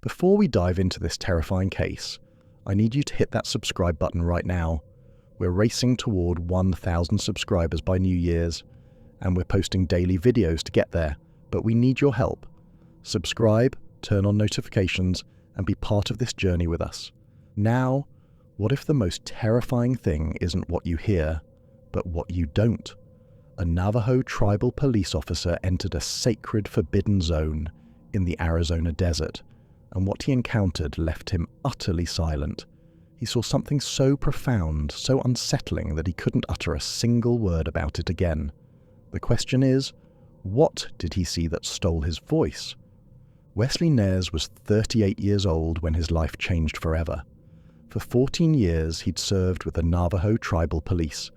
Before we dive into this terrifying case, I need you to hit that subscribe button right now. We're racing toward 1,000 subscribers by New Year's, and we're posting daily videos to get there, but we need your help. Subscribe, turn on notifications, and be part of this journey with us. Now, what if the most terrifying thing isn't what you hear, but what you don't? A Navajo tribal police officer entered a sacred forbidden zone in the Arizona desert, and what he encountered left him utterly silent. He saw something so profound, so unsettling that he couldn't utter a single word about it again. The question is, what did he see that stole his voice? Wesley Nez was 38 years old when his life changed forever. For 14 years, he'd served with the Navajo tribal police,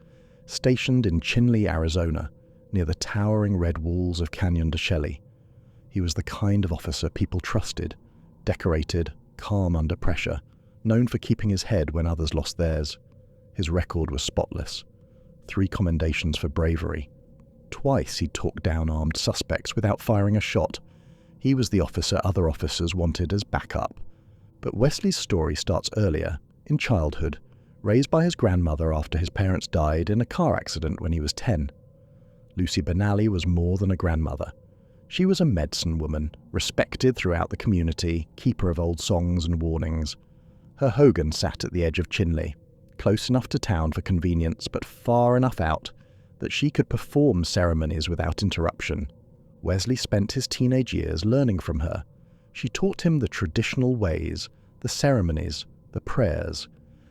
stationed in Chelly, Arizona, near the towering red walls of Canyon de Chelly. He was the kind of officer people trusted, decorated, calm under pressure, known for keeping his head when others lost theirs. His record was spotless. 3 commendations for bravery. Twice he'd talked down armed suspects without firing a shot. He was the officer other officers wanted as backup. But Wesley's story starts earlier, in childhood, raised by his grandmother after his parents died in a car accident when he was 10. Lucy Benally was more than a grandmother. She was a medicine woman, respected throughout the community, keeper of old songs and warnings. Her hogan sat at the edge of Chelly, close enough to town for convenience but far enough out that she could perform ceremonies without interruption. Wesley spent his teenage years learning from her. She taught him the traditional ways, the ceremonies, the prayers,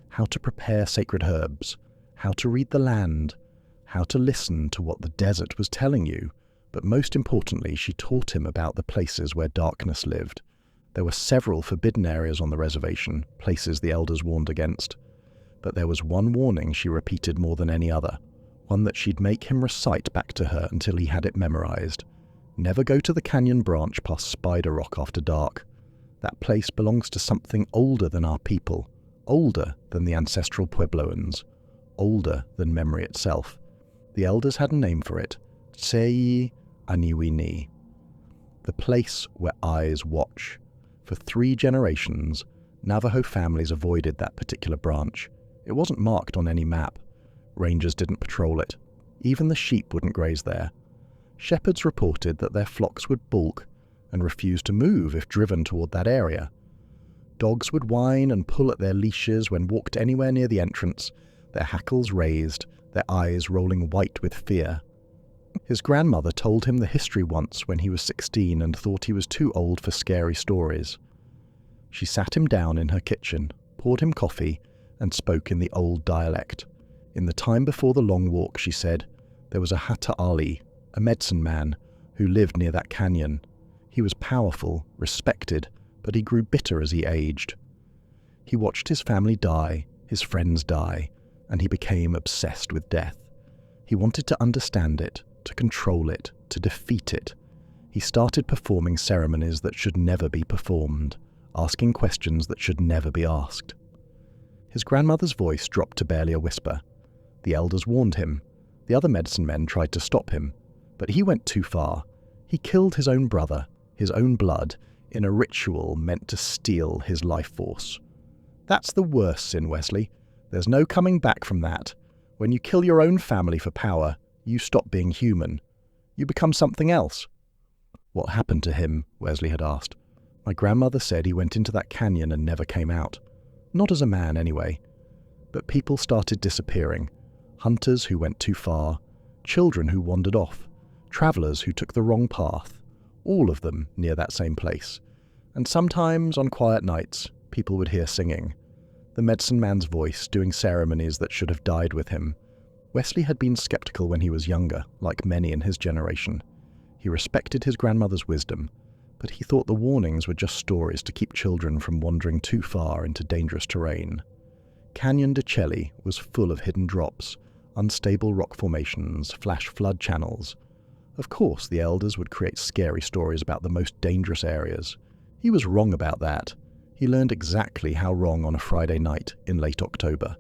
how to prepare sacred herbs, how to read the land, how to listen to what the desert was telling you, but most importantly, she taught him about the places where darkness lived. There were several forbidden areas on the reservation, places the elders warned against. But there was one warning she repeated more than any other, one that she'd make him recite back to her until he had it memorized. Never go to the canyon branch past Spider Rock after dark. That place belongs to something older than our people, older than the ancestral Puebloans, older than memory itself. The elders had a name for it, Tsei Aniwini, the place where eyes watch. For 3 generations, Navajo families avoided that particular branch. It wasn't marked on any map. Rangers didn't patrol it. Even the sheep wouldn't graze there. Shepherds reported that their flocks would balk and refuse to move if driven toward that area. Dogs would whine and pull at their leashes when walked anywhere near the entrance, their hackles raised, their eyes rolling white with fear. His grandmother told him the history once when he was 16 and thought he was too old for scary stories. She sat him down in her kitchen, poured him coffee, and spoke in the old dialect. In the time before the long walk, she said, there was a Hata Ali, a medicine man, who lived near that canyon. He was powerful, respected, but he grew bitter as he aged. He watched his family die, his friends die, and he became obsessed with death. He wanted to understand it, to control it, to defeat it. He started performing ceremonies that should never be performed, asking questions that should never be asked. His grandmother's voice dropped to barely a whisper. The elders warned him. The other medicine men tried to stop him, but he went too far. He killed his own brother, his own blood, in a ritual meant to steal his life force. That's the worst sin, Wesley. There's no coming back from that. When you kill your own family for power, you stop being human. You become something else. What happened to him? Wesley had asked. My grandmother said he went into that canyon and never came out. Not as a man, anyway. But people started disappearing. Hunters who went too far, children who wandered off, travelers who took the wrong path, all of them near that same place. And sometimes, on quiet nights, people would hear singing. The medicine man's voice doing ceremonies that should have died with him. Wesley had been skeptical when he was younger, like many in his generation. He respected his grandmother's wisdom, but he thought the warnings were just stories to keep children from wandering too far into dangerous terrain. Canyon de Chelly was full of hidden drops, unstable rock formations, flash flood channels. Of course, the elders would create scary stories about the most dangerous areas. He was wrong about that. He learned exactly how wrong on a Friday night in late October.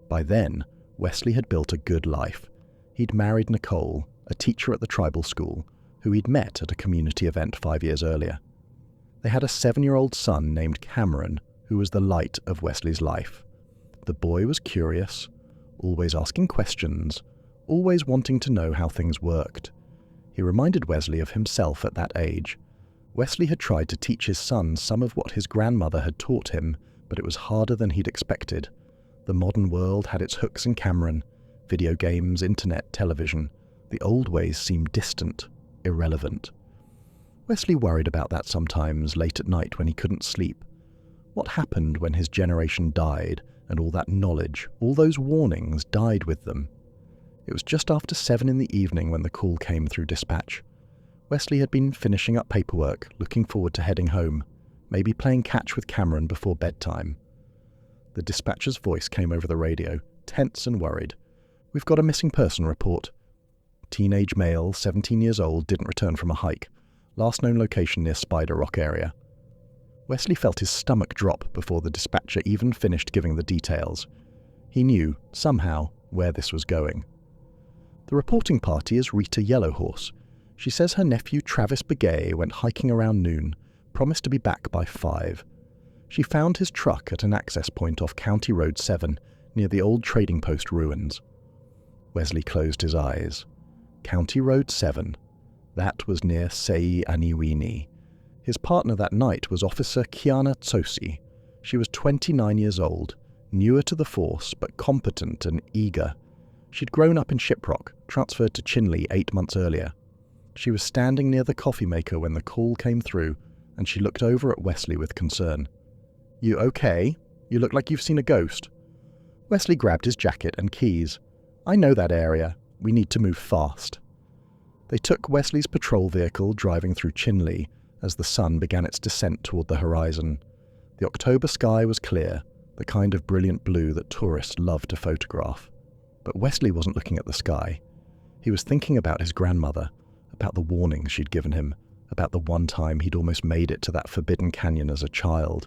By then, Wesley had built a good life. He'd married Nicole, a teacher at the tribal school, who he'd met at a community event 5 years earlier. They had a 7-year-old son named Cameron, who was the light of Wesley's life. The boy was curious, always asking questions, always wanting to know how things worked. He reminded Wesley of himself at that age. Wesley had tried to teach his son some of what his grandmother had taught him, but it was harder than he'd expected. The modern world had its hooks and Cameron, video games, internet, television. The old ways seemed distant, irrelevant. Wesley worried about that sometimes, late at night when he couldn't sleep. What happened when his generation died, and all that knowledge, all those warnings died with them? It was just after 7 in the evening when the call came through dispatch. Wesley had been finishing up paperwork, looking forward to heading home, maybe playing catch with Cameron before bedtime. The dispatcher's voice came over the radio, tense and worried. "We've got a missing person report. Teenage male, 17 years old, didn't return from a hike. Last known location near Spider Rock area." Wesley felt his stomach drop before the dispatcher even finished giving the details. He knew, somehow, where this was going. The reporting party is Rita Yellowhorse. She says her nephew Travis Begaye went hiking around noon, promised to be back by 5. She found his truck at an access point off County Road 7, near the old trading post ruins. Wesley closed his eyes. County Road 7. That was near Sei Aniwini. His partner that night was Officer Kiana Tsosi. She was 29 years old, newer to the force but competent and eager. She'd grown up in Shiprock, transferred to Chinle 8 months earlier. She was standing near the coffee maker when the call came through, and she looked over at Wesley with concern. "You okay? You look like you've seen a ghost." Wesley grabbed his jacket and keys. "I know that area. We need to move fast." They took Wesley's patrol vehicle driving through Chinle as the sun began its descent toward the horizon. The October sky was clear, the kind of brilliant blue that tourists love to photograph. But Wesley wasn't looking at the sky. He was thinking about his grandmother, about the warnings she'd given him, about the one time he'd almost made it to that forbidden canyon as a child.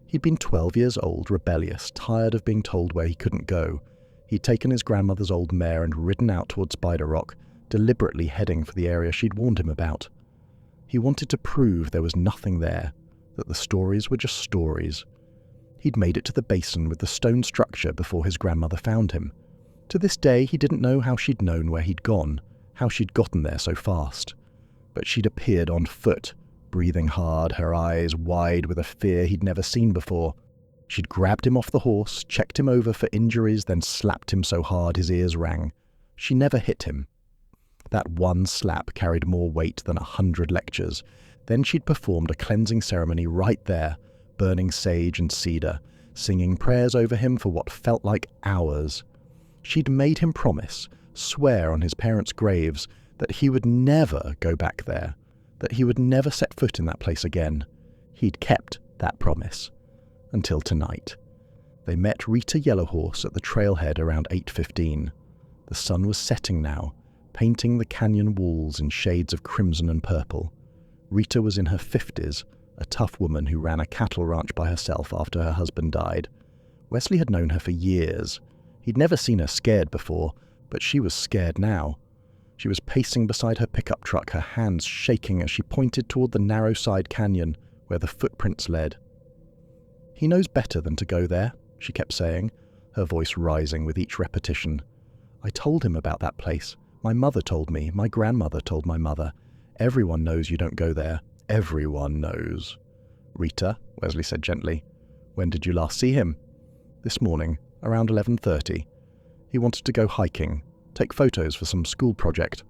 He'd been 12 years old, rebellious, tired of being told where he couldn't go. He'd taken his grandmother's old mare and ridden out toward Spider Rock, deliberately heading for the area she'd warned him about. He wanted to prove there was nothing there, that the stories were just stories. He'd made it to the basin with the stone structure before his grandmother found him. To this day, he didn't know how she'd known where he'd gone, how she'd gotten there so fast. But she'd appeared on foot, breathing hard, her eyes wide with a fear he'd never seen before. She'd grabbed him off the horse, checked him over for injuries, then slapped him so hard his ears rang. She never hit him. That one slap carried more weight than 100 lectures. Then she'd performed a cleansing ceremony right there, burning sage and cedar, singing prayers over him for what felt like hours. She'd made him promise, swear on his parents' graves, that he would never go back there, that he would never set foot in that place again. He'd kept that promise. Until tonight. They met Rita Yellowhorse at the trailhead around 8:15. The sun was setting now, painting the canyon walls in shades of crimson and purple. Rita was in her 50s, a tough woman who ran a cattle ranch by herself after her husband died. Wesley had known her for years. He'd never seen her scared before, but she was scared now. She was pacing beside her pickup truck, her hands shaking as she pointed toward the narrow side canyon where the footprints led. "He knows better than to go there," she kept saying, her voice rising with each repetition. "I told him about that place. My mother told me. My grandmother told my mother. Everyone knows you don't go there. Everyone knows." "Rita," Wesley said gently, "when did you last see him?" "This morning, around 11:30. He wanted to go hiking, take photos for some school project.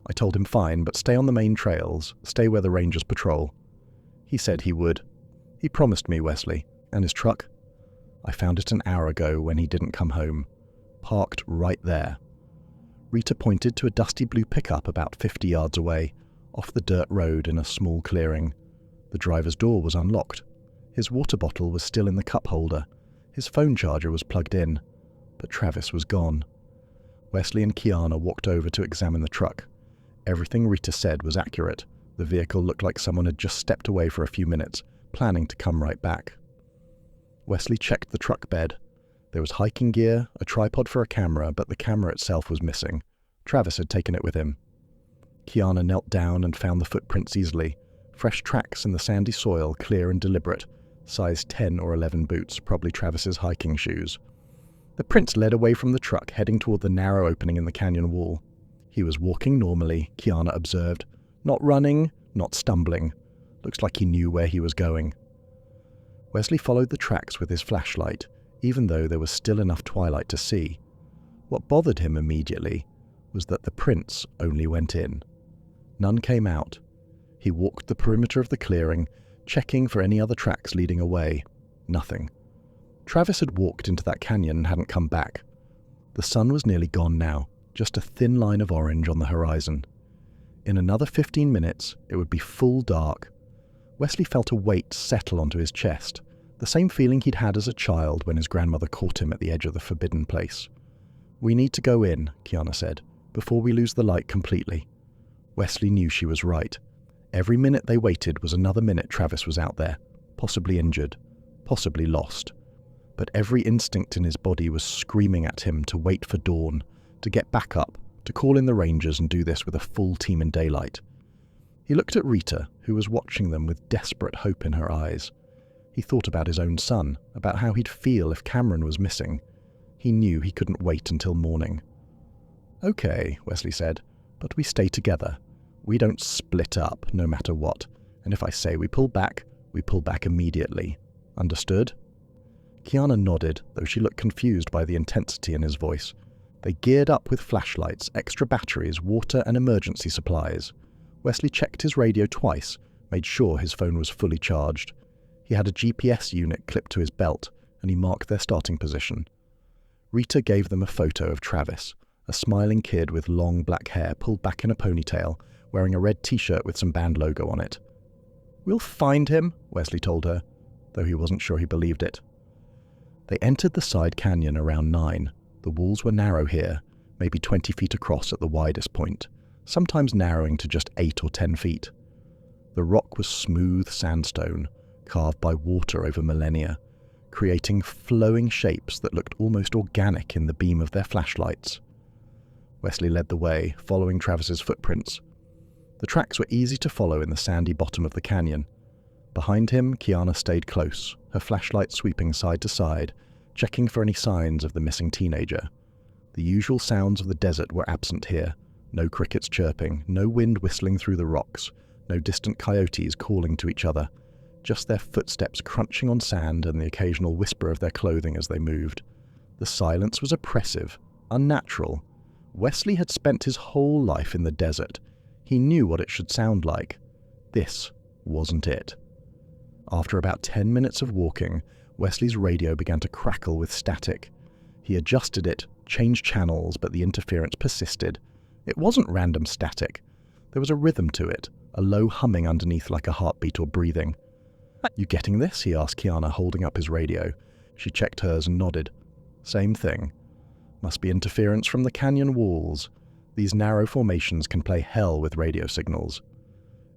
I told him fine, but stay on the main trails, stay where the rangers patrol. He said he would. He promised me, Wesley. And his truck? I found it an hour ago when he didn't come home. Parked right there." Rita pointed to a dusty blue pickup about 50 yards away, off the dirt road in a small clearing. The driver's door was unlocked. His water bottle was still in the cup holder. His phone charger was plugged in. But Travis was gone. Wesley and Kiana walked over to examine the truck. Everything Rita said was accurate. The vehicle looked like someone had just stepped away for a few minutes, planning to come right back. Wesley checked the truck bed. There was hiking gear, a tripod for a camera, but the camera itself was missing. Travis had taken it with him. Kiana knelt down and found the footprints easily, Fresh tracks in the sandy soil, clear and deliberate. Size 10 or 11 boots, probably Travis's hiking shoes. The prince led away from the truck, heading toward the narrow opening in the canyon wall. He was walking normally, Kiana observed. Not running, not stumbling. Looks like he knew where he was going. Wesley followed the tracks with his flashlight, even though there was still enough twilight to see. What bothered him immediately was that the prince only went in. None came out. He walked the perimeter of the clearing, checking for any other tracks leading away. Nothing. Travis had walked into that canyon and hadn't come back. The sun was nearly gone now, just a thin line of orange on the horizon. In another 15 minutes, it would be full dark. Wesley felt a weight settle onto his chest, the same feeling he'd had as a child when his grandmother caught him at the edge of the forbidden place. "We need to go in," Kiana said, "before we lose the light completely." Wesley knew she was right. Every minute they waited was another minute Travis was out there, possibly injured, possibly lost. But every instinct in his body was screaming at him to wait for dawn, to get back up, to call in the rangers and do this with a full team in daylight. He looked at Rita, who was watching them with desperate hope in her eyes. He thought about his own son, about how he'd feel if Cameron was missing. He knew he couldn't wait until morning. "Okay," Wesley said, "but we stay together. We don't split up, no matter what. And if I say we pull back immediately. Understood?" Kiana nodded, though she looked confused by the intensity in his voice. They geared up with flashlights, extra batteries, water and emergency supplies. Wesley checked his radio twice, made sure his phone was fully charged. He had a GPS unit clipped to his belt, and he marked their starting position. Rita gave them a photo of Travis, a smiling kid with long black hair pulled back in a ponytail, wearing a red t-shirt with some band logo on it. "We'll find him," Wesley told her, though he wasn't sure he believed it. They entered the side canyon around 9. The walls were narrow here, maybe 20 feet across at the widest point, sometimes narrowing to just 8 or 10 feet. The rock was smooth sandstone, carved by water over millennia, creating flowing shapes that looked almost organic in the beam of their flashlights. Wesley led the way, following Travis's footprints. The tracks were easy to follow in the sandy bottom of the canyon. Behind him, Kiana stayed close, her flashlight sweeping side to side, checking for any signs of the missing teenager. The usual sounds of the desert were absent here. No crickets chirping, no wind whistling through the rocks, no distant coyotes calling to each other, just their footsteps crunching on sand and the occasional whisper of their clothing as they moved. The silence was oppressive, unnatural. Wesley had spent his whole life in the desert. He knew what it should sound like. This wasn't it. After about 10 minutes of walking, Wesley's radio began to crackle with static. He adjusted it, changed channels, but the interference persisted. It wasn't random static. There was a rhythm to it, a low humming underneath like a heartbeat or breathing. "You getting this?" he asked Kiana, holding up his radio. She checked hers and nodded. "Same thing. Must be interference from the canyon walls. These narrow formations can play hell with radio signals."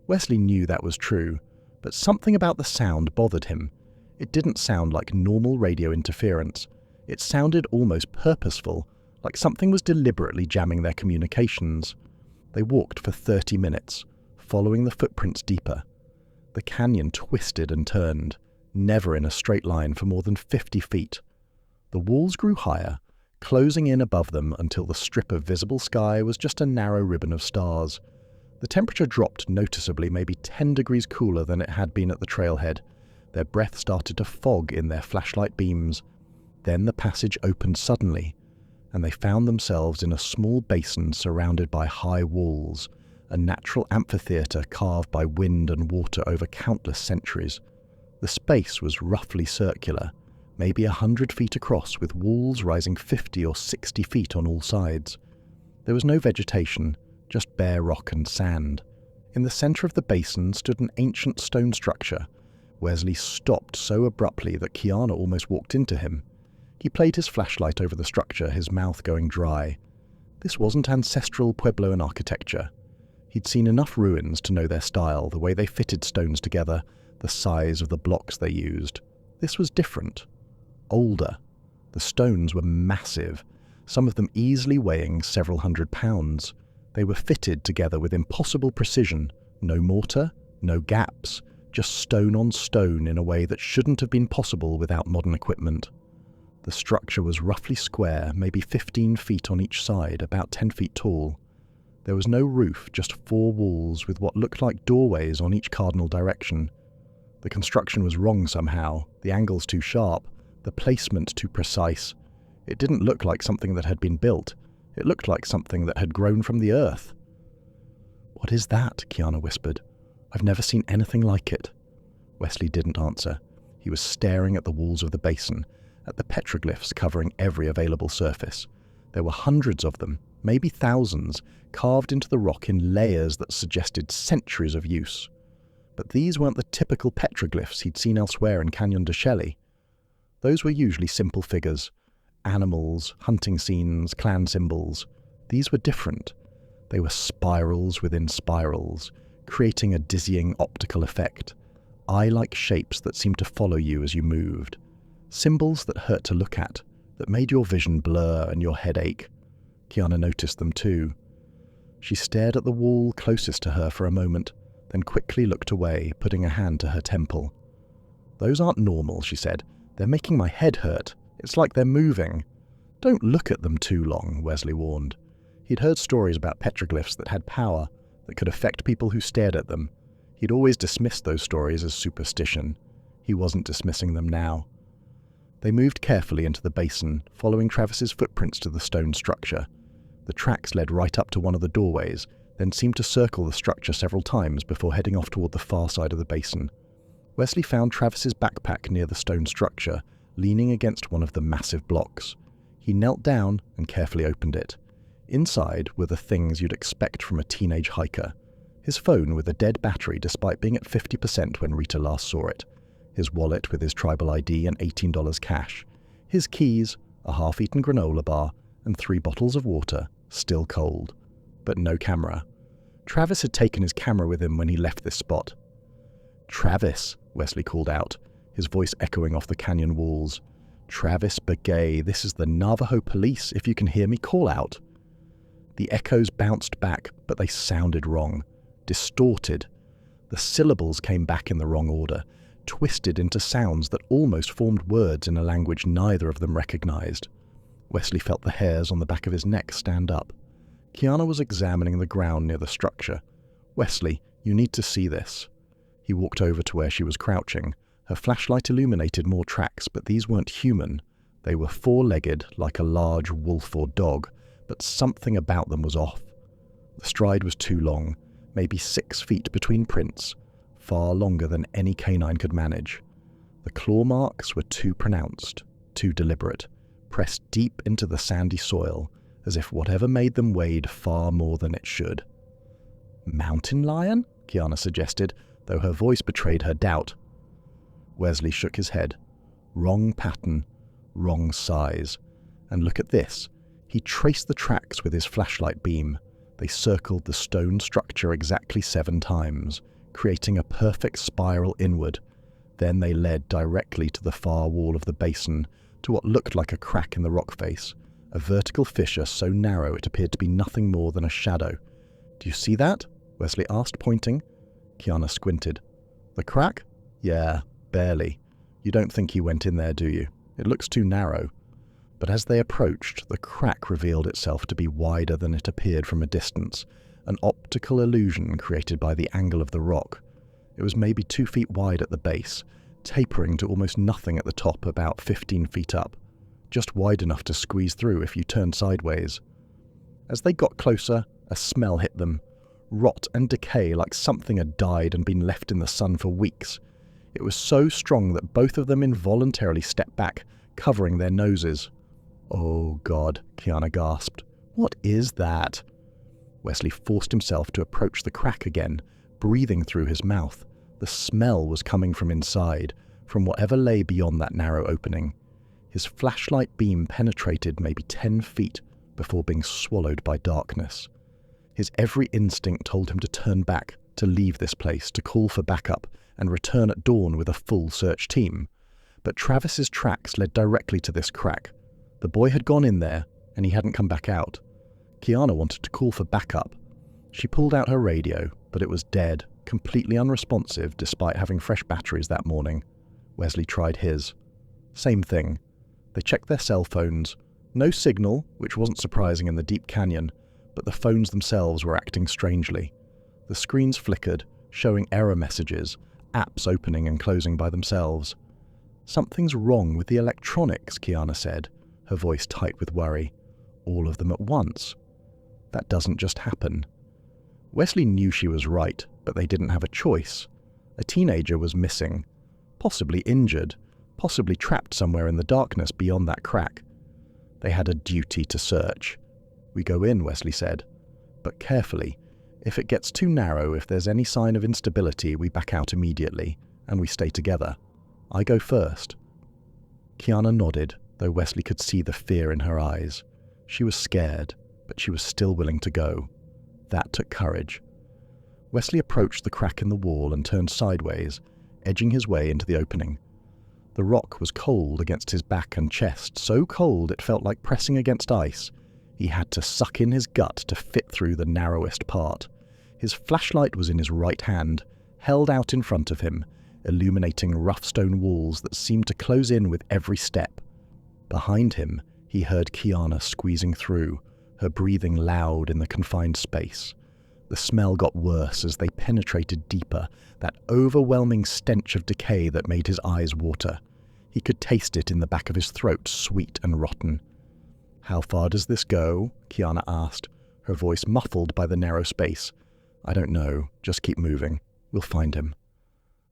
Wesley knew that was true, but something about the sound bothered him. It didn't sound like normal radio interference. It sounded almost purposeful, like something was deliberately jamming their communications. They walked for 30 minutes, following the footprints deeper. The canyon twisted and turned, never in a straight line for more than 50 feet. The walls grew higher, closing in above them until the strip of visible sky was just a narrow ribbon of stars. The temperature dropped noticeably, maybe 10 degrees cooler than it had been at the trailhead. Their breath started to fog in their flashlight beams. Then the passage opened suddenly, and they found themselves in a small basin surrounded by high walls, a natural amphitheater carved by wind and water over countless centuries. The space was roughly circular, maybe 100 feet across, with walls rising 50 or 60 feet on all sides. There was no vegetation, just bare rock and sand. In the center of the basin stood an ancient stone structure. Wesley stopped so abruptly that Kiana almost walked into him. He played his flashlight over the structure, his mouth going dry. This wasn't ancestral Puebloan architecture. He'd seen enough ruins to know their style, the way they fitted stones together, the size of the blocks they used. This was different. Older. The stones were massive, some of them easily weighing several hundred pounds. They were fitted together with impossible precision. No mortar, No gaps, just stone on stone in a way that shouldn't have been possible without modern equipment. The structure was roughly square, maybe 15 feet on each side, about 10 feet tall. There was no roof, just 4 walls with what looked like doorways on each cardinal direction. The construction was wrong somehow, the angles too sharp, the placement too precise. It didn't look like something that had been built. It looked like something that had grown from the earth. "What is that?" Kiana whispered. "I've never seen anything like it." Wesley didn't answer. He was staring at the walls of the basin, at the petroglyphs covering every available surface. There were hundreds of them, maybe thousands, carved into the rock in layers that suggested centuries of use. But these weren't the typical petroglyphs he'd seen elsewhere in Canyon de Chelly. Those were usually simple figures. Animals, hunting scenes, clan symbols. These were different. They were spirals within spirals, creating a dizzying optical effect. Eye-like shapes that seemed to follow you as you moved. Symbols that hurt to look at, that made your vision blur and your head ache. Kiana noticed them too. She stared at the wall closest to her for a moment, then quickly looked away, putting a hand to her temple. "Those aren't normal," she said. "They're making my head hurt. It's like they're moving." "Don't look at them too long," Wesley warned. He'd heard stories about petroglyphs that had power, that could affect people who stared at them. He'd always dismissed those stories as superstition. He wasn't dismissing them now. They moved carefully into the basin, following Travis's footprints to the stone structure. The tracks led right up to one of the doorways, then seemed to circle the structure several times before heading off toward the far side of the basin. Wesley found Travis's backpack near the stone structure, leaning against one of the massive blocks. He knelt down and carefully opened it. Inside were the things you'd expect from a teenage hiker. His phone with a dead battery despite being at 50% when Rita last saw it. His wallet with his tribal ID and $18 cash. His keys, a half-eaten granola bar, and 3 bottles of water, still cold. But no camera. Travis had taken his camera with him when he left this spot. "Travis," Wesley called out, his voice echoing off the canyon walls. "Travis Begaye, this is the Navajo police. If you can hear me, call out." The echoes bounced back, but they sounded wrong. Distorted. The syllables came back in the wrong order, twisted into sounds that almost formed words in a language neither of them recognized. Wesley felt the hairs on the back of his neck stand up. Kiana was examining the ground near the structure. "Wesley, you need to see this." He walked over to where she was crouching. Her flashlight illuminated more tracks, but these weren't human. They were 4-legged, like a large wolf or dog, but something about them was off. The stride was too long, maybe 6 feet between prints, far longer than any canine could manage. The claw marks were too pronounced, too deliberate, pressed deep into the sandy soil, as if whatever made them weighed far more than it should. "Mountain lion?" Kiana suggested, though her voice betrayed her doubt. Wesley shook his head. Wrong pattern, wrong size. And look at this. He traced the tracks with his flashlight beam. They circled the stone structure exactly 7 times, creating a perfect spiral inward. Then they led directly to the far wall of the basin, to what looked like a crack in the rock face, a vertical fissure so narrow it appeared to be nothing more than a shadow. "Do you see that?" Wesley asked, pointing. Kiana squinted. "The crack? Yeah, barely. You don't think he went in there, do you? It looks too narrow." But as they approached, the crack revealed itself to be wider than it appeared from a distance, an optical illusion created by the angle of the rock. It was maybe 2 feet wide at the base, tapering to almost nothing at the top about 15 feet up, just wide enough to squeeze through if you turned sideways. As they got closer, a smell hit them. Rot and decay, like something had died and been left in the sun for weeks. It was so strong that both of them involuntarily stepped back, covering their noses. "Oh God," Kiana gasped. "What is that?" Wesley forced himself to approach the crack again, breathing through his mouth. The smell was coming from inside, from whatever lay beyond that narrow opening. His flashlight beam penetrated maybe 10 feet before being swallowed by darkness. His every instinct told him to turn back, to leave this place, to call for backup, and return at dawn with a full search team. But Travis's tracks led directly to this crack. The boy had gone in there, and he hadn't come back out. Kiana wanted to call for backup. She pulled out her radio, but it was dead, completely unresponsive despite having fresh batteries that morning. Wesley tried his. Same thing. They checked their cell phones. No signal, which wasn't surprising in the deep canyon, but the phones themselves were acting strangely. The screens flickered, showing error messages, apps opening and closing by themselves. Something's wrong with the electronics, Kiana said, her voice tight with worry. All of them at once. That doesn't just happen. Wesley knew she was right, but they didn't have a choice. A teenager was missing, possibly injured, possibly trapped somewhere in the darkness beyond that crack. They had a duty to search. We go in, Wesley said, but carefully. If it gets too narrow, if there's any sign of instability, we back out immediately, and we stay together. I go first. Kiana nodded, though Wesley could see the fear in her eyes. She was scared, but she was still willing to go. That took courage. Wesley approached the crack in the wall and turned sideways, edging his way into the opening. The rock was cold against his back and chest, so cold it felt like pressing against ice. He had to suck in his gut to fit through the narrowest part. His flashlight was in his right hand, held out in front of him, illuminating rough stone walls that seemed to close in with every step. Behind him, he heard Kiana squeezing through, her breathing loud in the confined space. The smell got worse as they penetrated deeper, that overwhelming stench of decay that made his eyes water. He could taste it in the back of his throat, sweet and rotten. "How far does this go?" Kiana asked, her voice muffled by the narrow space. "I don't know. Just keep moving. We'll find him."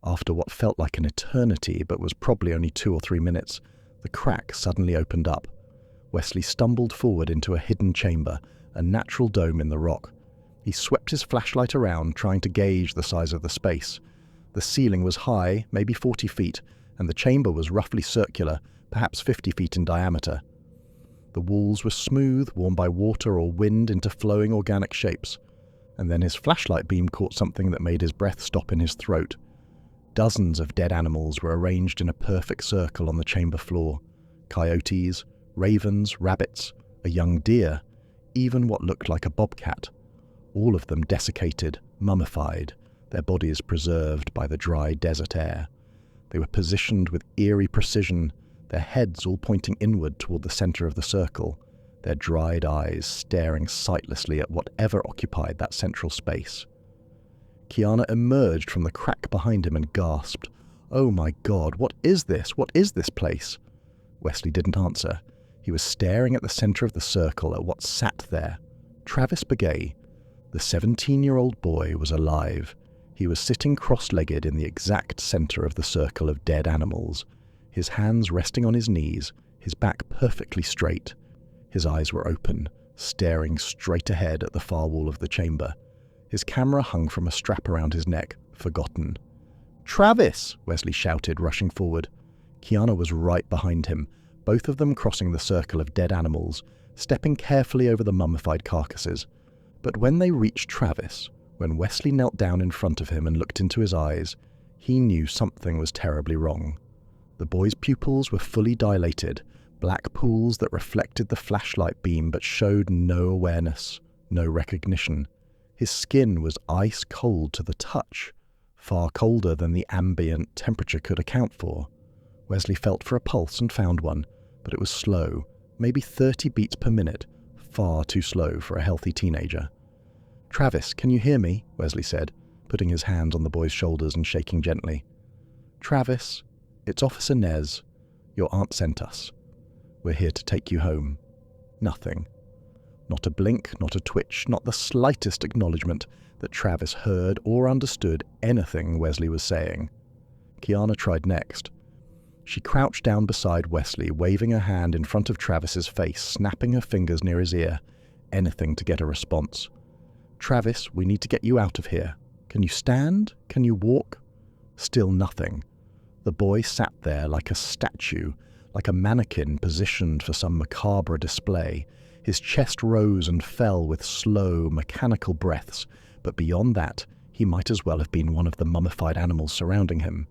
After what felt like an eternity, but was probably only 2 or 3 minutes, the crack suddenly opened up. Wesley stumbled forward into a hidden chamber, a natural dome in the rock. He swept his flashlight around, trying to gauge the size of the space. The ceiling was high, maybe 40 feet, and the chamber was roughly circular, perhaps 50 feet in diameter. The walls were smooth, worn by water or wind into flowing organic shapes. And then his flashlight beam caught something that made his breath stop in his throat. Dozens of dead animals were arranged in a perfect circle on the chamber floor. Coyotes, ravens, rabbits, a young deer, even what looked like a bobcat. All of them desiccated, mummified, their bodies preserved by the dry desert air. They were positioned with eerie precision, their heads all pointing inward toward the center of the circle, their dried eyes staring sightlessly at whatever occupied that central space. Kiana emerged from the crack behind him and gasped, "Oh my God, what is this? What is this place?" Wesley didn't answer. He was staring at the center of the circle at what sat there. Travis Begaye, the 17-year-old boy, was alive. He was sitting cross-legged in the exact center of the circle of dead animals, his hands resting on his knees, his back perfectly straight. His eyes were open, staring straight ahead at the far wall of the chamber. His camera hung from a strap around his neck, forgotten. "Travis!" Wesley shouted, rushing forward. Kiana was right behind him, both of them crossing the circle of dead animals, stepping carefully over the mummified carcasses. But when they reached Travis, when Wesley knelt down in front of him and looked into his eyes, he knew something was terribly wrong. The boy's pupils were fully dilated, black pools that reflected the flashlight beam but showed no awareness, no recognition. His skin was ice cold to the touch, far colder than the ambient temperature could account for. Wesley felt for a pulse and found one, but it was slow, maybe 30 beats per minute, far too slow for a healthy teenager. "Travis, can you hear me?" Wesley said, putting his hands on the boy's shoulders and shaking gently. "Travis, it's Officer Nez. Your aunt sent us. We're here to take you home." Nothing. Not a blink, not a twitch, not the slightest acknowledgement that Travis heard or understood anything Wesley was saying. Kiana tried next. She crouched down beside Wesley, waving her hand in front of Travis's face, snapping her fingers near his ear. Anything to get a response. "Travis, we need to get you out of here. Can you stand? Can you walk?" Still nothing. The boy sat there like a statue, like a mannequin positioned for some macabre display. His chest rose and fell with slow, mechanical breaths, but beyond that, he might as well have been one of the mummified animals surrounding him.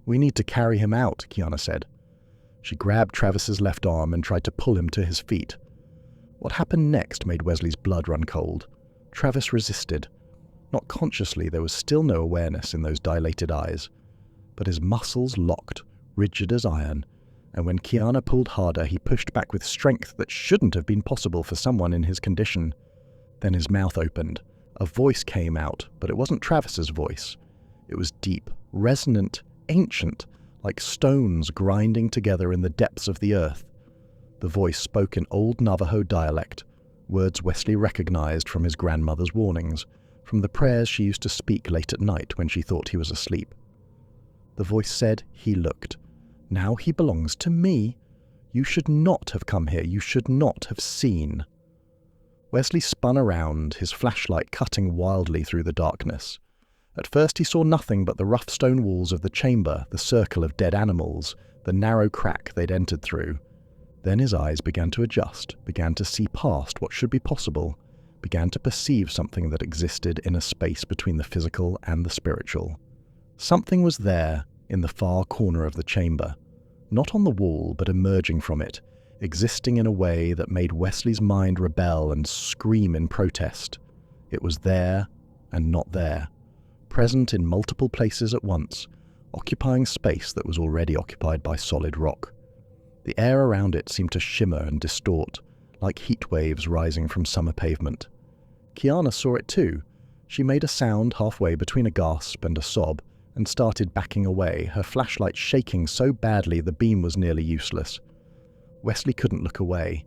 "We need to carry him out," Kiana said. She grabbed Travis's left arm and tried to pull him to his feet. What happened next made Wesley's blood run cold. Travis resisted. Not consciously, there was still no awareness in those dilated eyes, but his muscles locked, rigid as iron, and when Kiana pulled harder, he pushed back with strength that shouldn't have been possible for someone in his condition. Then his mouth opened. A voice came out, but it wasn't Travis's voice. It was deep, resonant, ancient, like stones grinding together in the depths of the earth. The voice spoke in old Navajo dialect, words Wesley recognized from his grandmother's warnings, from the prayers she used to speak late at night when she thought he was asleep. The voice said he looked. Now he belongs to me. You should not have come here. You should not have seen. Wesley spun around, his flashlight cutting wildly through the darkness. At first he saw nothing but the rough stone walls of the chamber, the circle of dead animals, the narrow crack they'd entered through. Then his eyes began to adjust, began to see past what should be possible, began to perceive something that existed in a space between the physical and the spiritual. Something was there, in the far corner of the chamber, not on the wall but emerging from it, existing in a way that made Wesley's mind rebel and scream in protest. It was there and not there, present in multiple places at once, occupying space that was already occupied by solid rock. The air around it seemed to shimmer and distort, like heat waves rising from summer pavement. Kiana saw it too. She made a sound halfway between a gasp and a sob, and started backing away, her flashlight shaking so badly the beam was nearly useless. Wesley couldn't look away.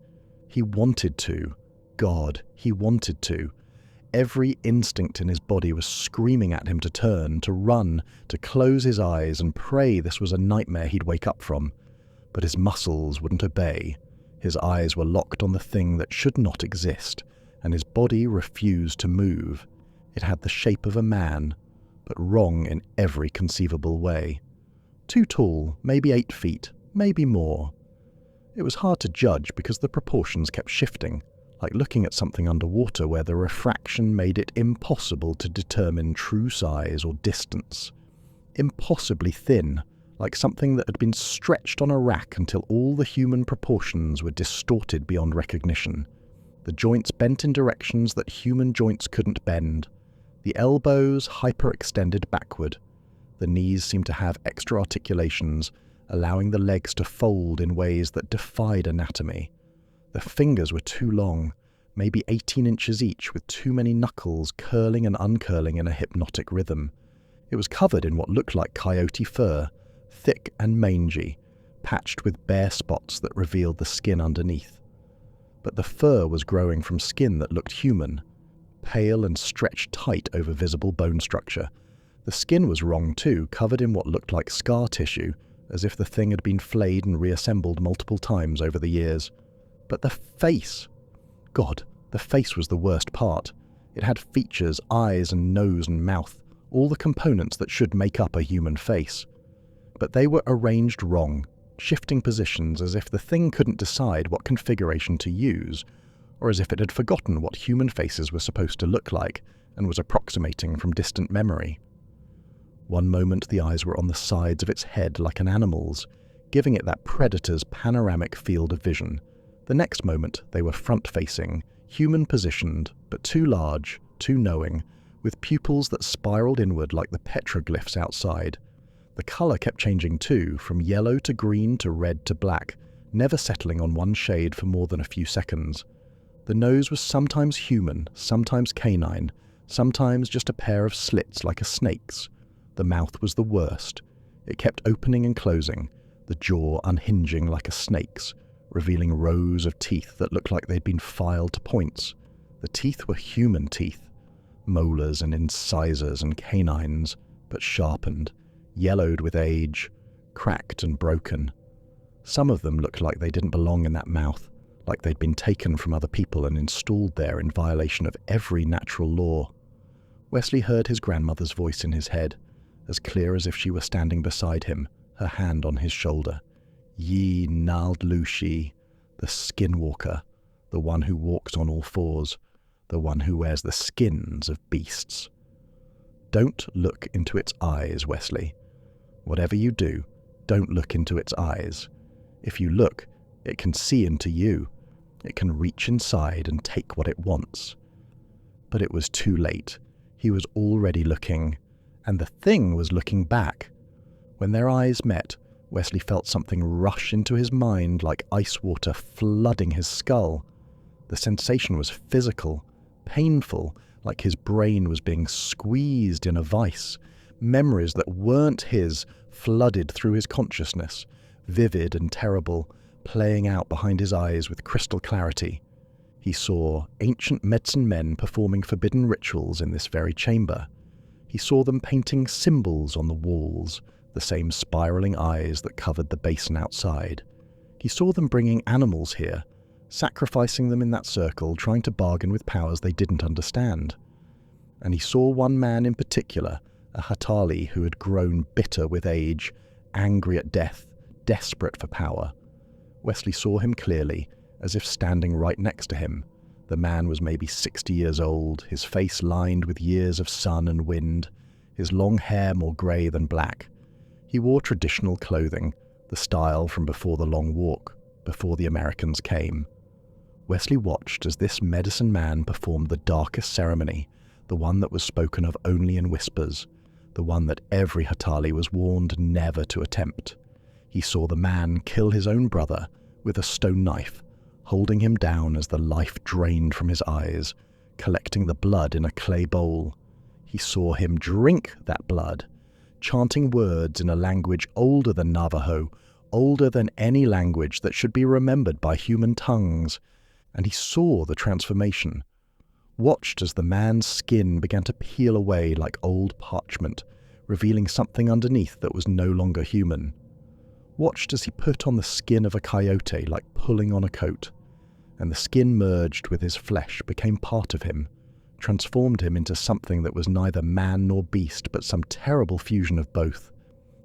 He wanted to. God, he wanted to. Every instinct in his body was screaming at him to turn, to run, to close his eyes and pray this was a nightmare he'd wake up from. But his muscles wouldn't obey. His eyes were locked on the thing that should not exist, and his body refused to move. It had the shape of a man, but wrong in every conceivable way. Too tall, maybe 8 feet, maybe more. It was hard to judge because the proportions kept shifting, like looking at something underwater where the refraction made it impossible to determine true size or distance. Impossibly thin, like something that had been stretched on a rack until all the human proportions were distorted beyond recognition. The joints bent in directions that human joints couldn't bend. The elbows hyperextended backward. The knees seemed to have extra articulations, allowing the legs to fold in ways that defied anatomy. The fingers were too long, maybe 18 inches each, with too many knuckles curling and uncurling in a hypnotic rhythm. It was covered in what looked like coyote fur, thick and mangy, patched with bare spots that revealed the skin underneath. But the fur was growing from skin that looked human, pale and stretched tight over visible bone structure. The skin was wrong too, covered in what looked like scar tissue, as if the thing had been flayed and reassembled multiple times over the years. But the face! God, the face was the worst part. It had features, eyes and nose and mouth, all the components that should make up a human face. But they were arranged wrong, shifting positions as if the thing couldn't decide what configuration to use, or as if it had forgotten what human faces were supposed to look like and was approximating from distant memory. One moment the eyes were on the sides of its head like an animal's, giving it that predator's panoramic field of vision. The next moment they were front-facing, human-positioned, but too large, too knowing, with pupils that spiraled inward like the petroglyphs outside. The colour kept changing too, from yellow to green to red to black, never settling on one shade for more than a few seconds. The nose was sometimes human, sometimes canine, sometimes just a pair of slits like a snake's. The mouth was the worst. It kept opening and closing, the jaw unhinging like a snake's, revealing rows of teeth that looked like they'd been filed to points. The teeth were human teeth, molars and incisors and canines, but sharpened, yellowed with age, cracked and broken. Some of them looked like they didn't belong in that mouth, like they'd been taken from other people and installed there in violation of every natural law. Wesley heard his grandmother's voice in his head, as clear as if she were standing beside him, her hand on his shoulder. Ye Nald Lushi, the skinwalker, the one who walks on all fours, the one who wears the skins of beasts. Don't look into its eyes, Wesley. Whatever you do, don't look into its eyes. If you look, it can see into you. It can reach inside and take what it wants. But it was too late. He was already looking, and the thing was looking back. When their eyes met, Wesley felt something rush into his mind like ice water flooding his skull. The sensation was physical, painful, like his brain was being squeezed in a vice. Memories that weren't his flooded through his consciousness, vivid and terrible, playing out behind his eyes with crystal clarity. He saw ancient medicine men performing forbidden rituals in this very chamber. He saw them painting symbols on the walls, the same spiraling eyes that covered the basin outside. He saw them bringing animals here, sacrificing them in that circle, trying to bargain with powers they didn't understand. And he saw one man in particular, a Hatali who had grown bitter with age, angry at death, desperate for power. Wesley saw him clearly, as if standing right next to him. The man was maybe 60 years old, his face lined with years of sun and wind, his long hair more grey than black. He wore traditional clothing, the style from before the Long Walk, before the Americans came. Wesley watched as this medicine man performed the darkest ceremony, the one that was spoken of only in whispers, the one that every Hatali was warned never to attempt. He saw the man kill his own brother with a stone knife, holding him down as the life drained from his eyes, collecting the blood in a clay bowl. He saw him drink that blood, chanting words in a language older than Navajo, older than any language that should be remembered by human tongues. And he saw the transformation, watched as the man's skin began to peel away like old parchment, revealing something underneath that was no longer human. Watched as he put on the skin of a coyote like pulling on a coat, and the skin merged with his flesh, became part of him, transformed him into something that was neither man nor beast, but some terrible fusion of both.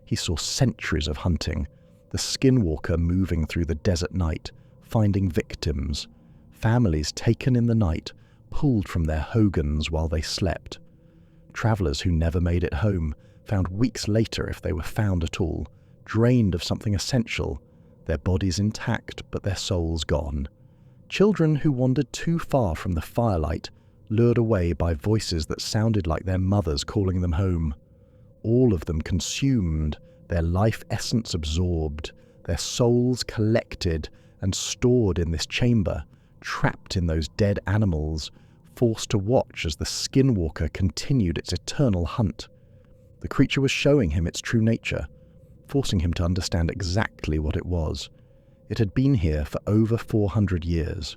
He saw centuries of hunting, the skinwalker moving through the desert night, finding victims, families taken in the night, pulled from their hogans while they slept. Travelers who never made it home, found weeks later if they were found at all, drained of something essential, their bodies intact but their souls gone. Children who wandered too far from the firelight, lured away by voices that sounded like their mothers calling them home. All of them consumed, their life essence absorbed, their souls collected and stored in this chamber, trapped in those dead animals, forced to watch as the skinwalker continued its eternal hunt. The creature was showing him its true nature, forcing him to understand exactly what it was. It had been here for over 400 years.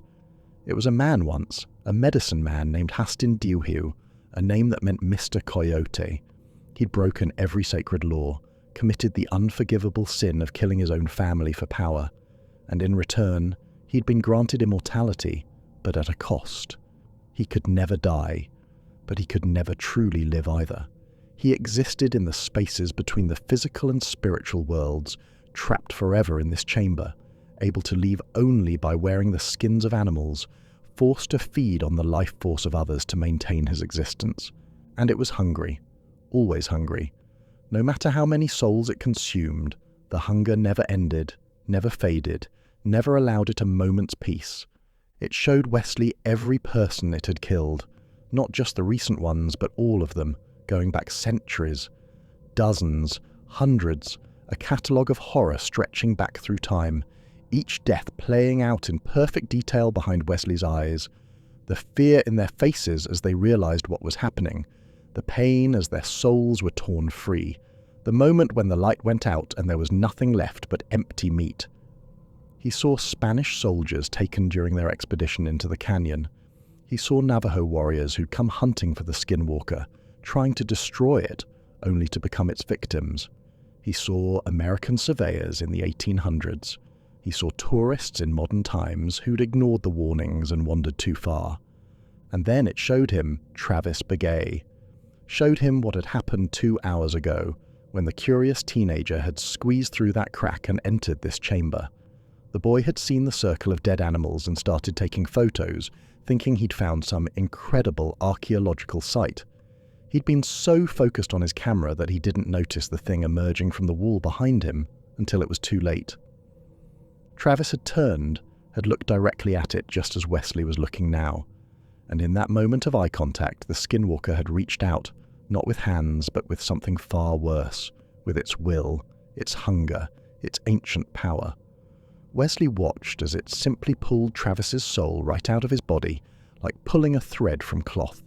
It was a man once, a medicine man named Hastin Diuhiu, a name that meant Mr. Coyote. He'd broken every sacred law, committed the unforgivable sin of killing his own family for power, and in return, he'd been granted immortality, but at a cost. He could never die, but he could never truly live either. He existed in the spaces between the physical and spiritual worlds, trapped forever in this chamber, able to leave only by wearing the skins of animals, forced to feed on the life force of others to maintain his existence. And it was hungry, always hungry. No matter how many souls it consumed, the hunger never ended, never faded, never allowed it a moment's peace. It showed Wesley every person it had killed, not just the recent ones, but all of them, going back centuries, dozens, hundreds, a catalogue of horror stretching back through time, each death playing out in perfect detail behind Wesley's eyes, the fear in their faces as they realized what was happening, the pain as their souls were torn free, the moment when the light went out and there was nothing left but empty meat. He saw Spanish soldiers taken during their expedition into the canyon. He saw Navajo warriors who'd come hunting for the skinwalker, trying to destroy it, only to become its victims. He saw American surveyors in the 1800s. He saw tourists in modern times who'd ignored the warnings and wandered too far. And then it showed him Travis Begaye. Showed him what had happened 2 hours ago, when the curious teenager had squeezed through that crack and entered this chamber. The boy had seen the circle of dead animals and started taking photos, thinking he'd found some incredible archaeological site. He'd been so focused on his camera that he didn't notice the thing emerging from the wall behind him until it was too late. Travis had turned, had looked directly at it just as Wesley was looking now, And in that moment of eye contact, the skinwalker had reached out, not with hands, but with something far worse, with its will, its hunger, its ancient power. Wesley watched as it simply pulled Travis's soul right out of his body, like pulling a thread from cloth.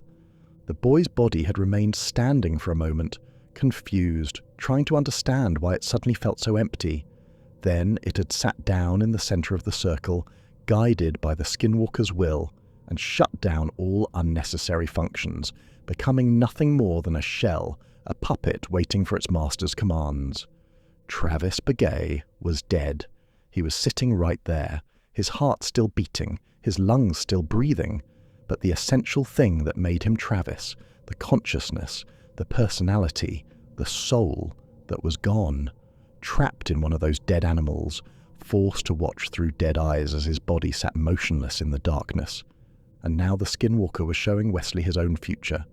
The boy's body had remained standing for a moment, confused, trying to understand why it suddenly felt so empty. Then it had sat down in the center of the circle, guided by the skinwalker's will, and shut down all unnecessary functions, becoming nothing more than a shell, a puppet waiting for its master's commands. Travis Begaye was dead. He was sitting right there, his heart still beating, his lungs still breathing, but the essential thing that made him Travis, the consciousness, the personality, the soul, that was gone, trapped in one of those dead animals, forced to watch through dead eyes as his body sat motionless in the darkness. And now the skinwalker was showing Wesley his own future,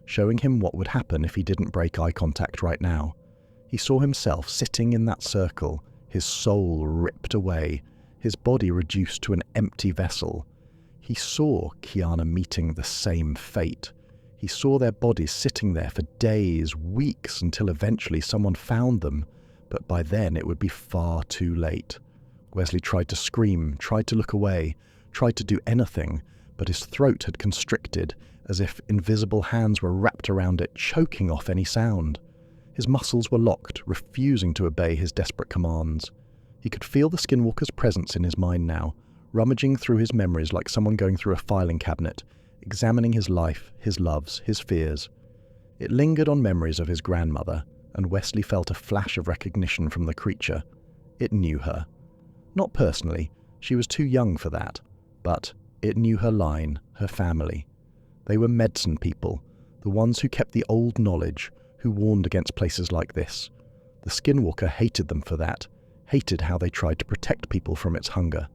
showing him what would happen if he didn't break eye contact right now. He saw himself sitting in that circle, his soul ripped away, his body reduced to an empty vessel. He saw Kiana meeting the same fate. He saw their bodies sitting there for days, weeks, until eventually someone found them, but by then it would be far too late. Wesley tried to scream, tried to look away, tried to do anything, but his throat had constricted, as if invisible hands were wrapped around it, choking off any sound. His muscles were locked, refusing to obey his desperate commands. He could feel the skinwalker's presence in his mind now, rummaging through his memories like someone going through a filing cabinet, examining his life, his loves, his fears. It lingered on memories of his grandmother, and Wesley felt a flash of recognition from the creature. It knew her. Not personally, she was too young for that, but it knew her line, her family. They were medicine people, the ones who kept the old knowledge, who warned against places like this. The skinwalker hated them for that, hated how they tried to protect people from its hunger.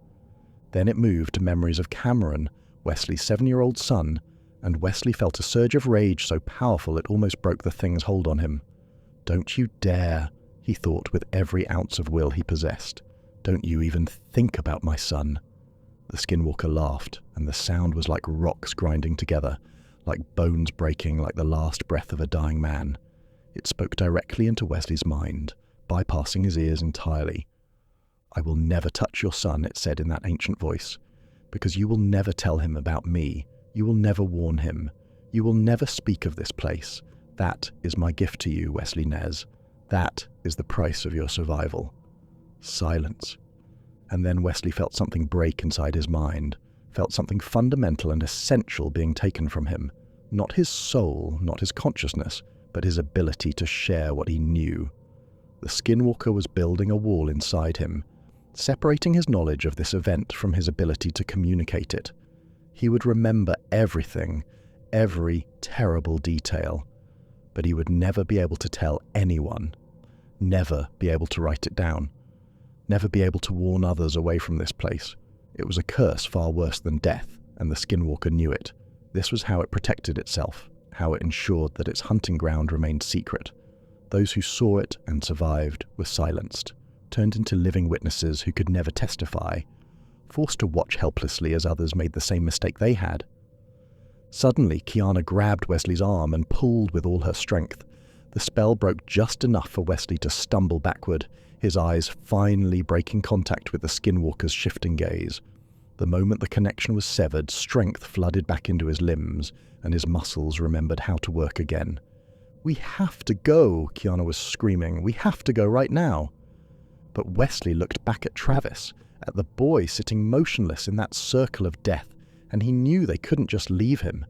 Then it moved to memories of Cameron, Wesley's 7-year-old son, and Wesley felt a surge of rage so powerful it almost broke the thing's hold on him. "Don't you dare," he thought with every ounce of will he possessed. "Don't you even think about my son." The skinwalker laughed, and the sound was like rocks grinding together, like bones breaking, like the last breath of a dying man. It spoke directly into Wesley's mind, bypassing his ears entirely. "I will never touch your son," it said in that ancient voice, "because you will never tell him about me. You will never warn him. You will never speak of this place. That is my gift to you, Wesley Nez. That is the price of your survival." Silence. And then Wesley felt something break inside his mind, felt something fundamental and essential being taken from him. Not his soul, not his consciousness, but his ability to share what he knew. The skinwalker was building a wall inside him, separating his knowledge of this event from his ability to communicate it. He would remember everything, every terrible detail, but he would never be able to tell anyone, never be able to write it down, never be able to warn others away from this place. It was a curse far worse than death, and the skinwalker knew it. This was how it protected itself, how it ensured that its hunting ground remained secret. Those who saw it and survived were silenced, turned into living witnesses who could never testify, forced to watch helplessly as others made the same mistake they had. Suddenly, Kiana grabbed Wesley's arm and pulled with all her strength. The spell broke just enough for Wesley to stumble backward, his eyes finally breaking contact with the skinwalker's shifting gaze. The moment the connection was severed, strength flooded back into his limbs, and his muscles remembered how to work again. "We have to go," Kiana was screaming. "We have to go right now." But Wesley looked back at Travis, at the boy sitting motionless in that circle of death, and he knew they couldn't just leave him.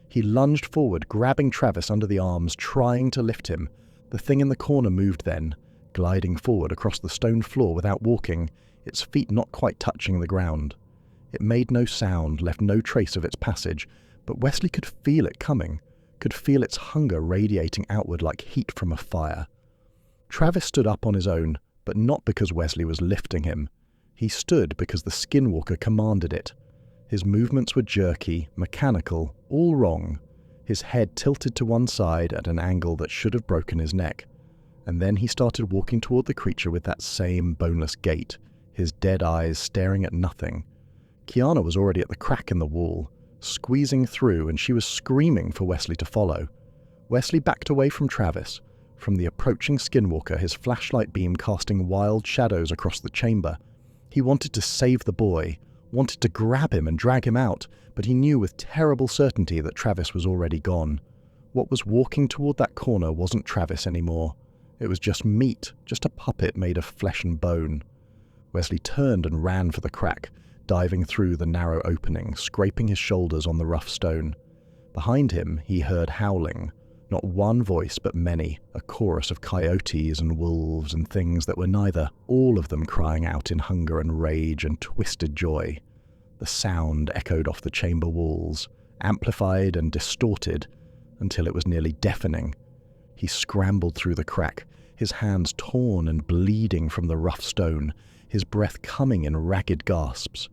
He lunged forward, grabbing Travis under the arms, trying to lift him. The thing in the corner moved then, gliding forward across the stone floor without walking, its feet not quite touching the ground. It made no sound, left no trace of its passage, but Wesley could feel it coming, could feel its hunger radiating outward like heat from a fire. Travis stood up on his own, but not because Wesley was lifting him. He stood because the skinwalker commanded it. His movements were jerky, mechanical, all wrong. His head tilted to one side at an angle that should have broken his neck. And then he started walking toward the creature with that same boneless gait, his dead eyes staring at nothing. Kiana was already at the crack in the wall, squeezing through, and she was screaming for Wesley to follow. Wesley backed away from Travis, from the approaching skinwalker, his flashlight beam casting wild shadows across the chamber. He wanted to save the boy, wanted to grab him and drag him out, but he knew with terrible certainty that Travis was already gone. What was walking toward that corner wasn't Travis anymore. It was just meat, just a puppet made of flesh and bone. Wesley turned and ran for the crack, diving through the narrow opening, scraping his shoulders on the rough stone. Behind him, he heard howling. Not one voice, but many, a chorus of coyotes and wolves and things that were neither, all of them crying out in hunger and rage and twisted joy. The sound echoed off the chamber walls, amplified and distorted, until it was nearly deafening. He scrambled through the crack, his hands torn and bleeding from the rough stone, his breath coming in ragged gasps.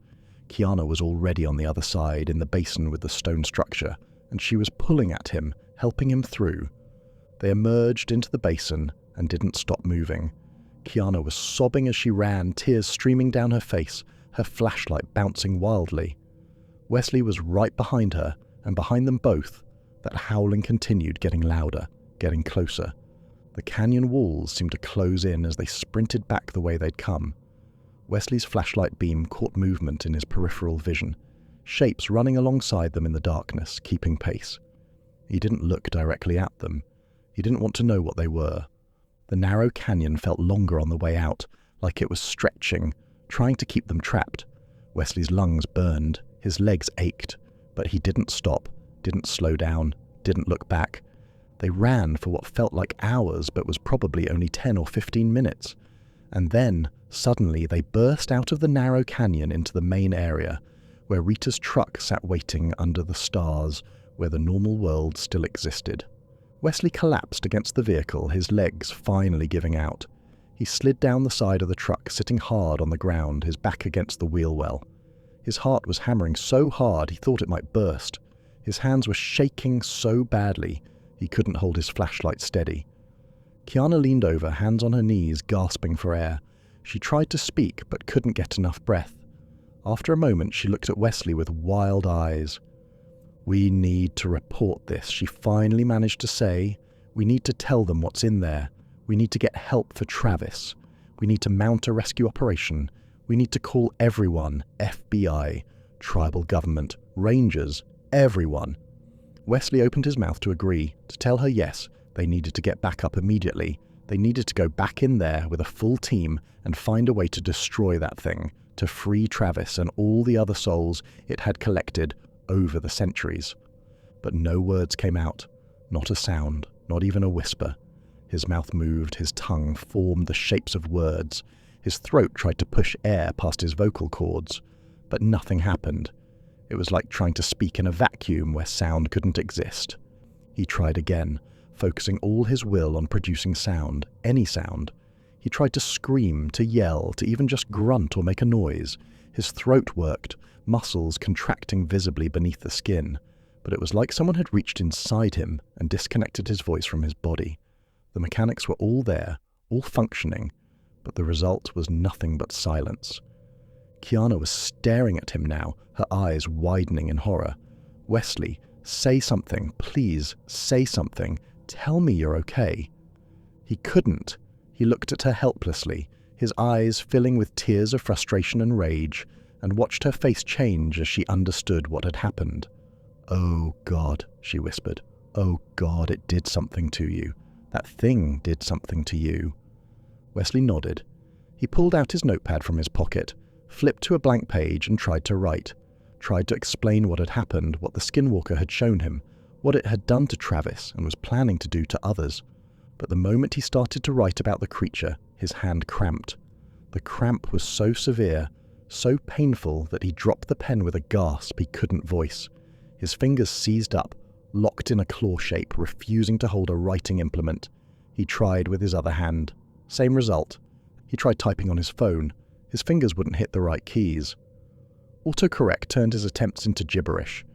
Kiana was already on the other side, in the basin with the stone structure, and she was pulling at him, helping him through. They emerged into the basin and didn't stop moving. Kiana was sobbing as she ran, tears streaming down her face, her flashlight bouncing wildly. Wesley was right behind her, and behind them both, that howling continued, getting louder, getting closer. The canyon walls seemed to close in as they sprinted back the way they'd come. Wesley's flashlight beam caught movement in his peripheral vision, shapes running alongside them in the darkness, keeping pace. He didn't look directly at them. He didn't want to know what they were. The narrow canyon felt longer on the way out, like it was stretching, trying to keep them trapped. Wesley's lungs burned, his legs ached, but he didn't stop, didn't slow down, didn't look back. They ran for what felt like hours, but was probably only 10 or 15 minutes. And then, suddenly, they burst out of the narrow canyon into the main area, where Rita's truck sat waiting under the stars, where the normal world still existed. Wesley collapsed against the vehicle, his legs finally giving out. He slid down the side of the truck, sitting hard on the ground, his back against the wheel well. His heart was hammering so hard he thought it might burst. His hands were shaking so badly he couldn't hold his flashlight steady. Kiana leaned over, hands on her knees, gasping for air. She tried to speak, but couldn't get enough breath. After a moment, she looked at Wesley with wild eyes. "We need to report this," she finally managed to say. "We need to tell them what's in there. We need to get help for Travis. We need to mount a rescue operation. We need to call everyone, FBI, tribal government, rangers, everyone." Wesley opened his mouth to agree, to tell her yes, they needed to get back up immediately. They needed to go back in there with a full team and find a way to destroy that thing, to free Travis and all the other souls it had collected over the centuries. But no words came out, not a sound, not even a whisper. His mouth moved, his tongue formed the shapes of words. His throat tried to push air past his vocal cords, but nothing happened. It was like trying to speak in a vacuum where sound couldn't exist. He tried again, focusing all his will on producing sound, any sound. He tried to scream, to yell, to even just grunt or make a noise. His throat worked, muscles contracting visibly beneath the skin, but it was like someone had reached inside him and disconnected his voice from his body. The mechanics were all there, all functioning, but the result was nothing but silence. Kiana was staring at him now, her eyes widening in horror. "Wesley, say something, please, say something. Tell me you're okay." He couldn't. He looked at her helplessly, his eyes filling with tears of frustration and rage, and watched her face change as she understood what had happened. "Oh, God," she whispered. "Oh, God, it did something to you. That thing did something to you." Wesley nodded. He pulled out his notepad from his pocket, flipped to a blank page and tried to write. Tried to explain what had happened, what the skinwalker had shown him, what it had done to Travis and was planning to do to others. But the moment he started to write about the creature, his hand cramped. The cramp was so severe, so painful that he dropped the pen with a gasp he couldn't voice. His fingers seized up, locked in a claw shape, refusing to hold a writing implement. He tried with his other hand. Same result. He tried typing on his phone. His fingers wouldn't hit the right keys. Autocorrect turned his attempts into gibberish.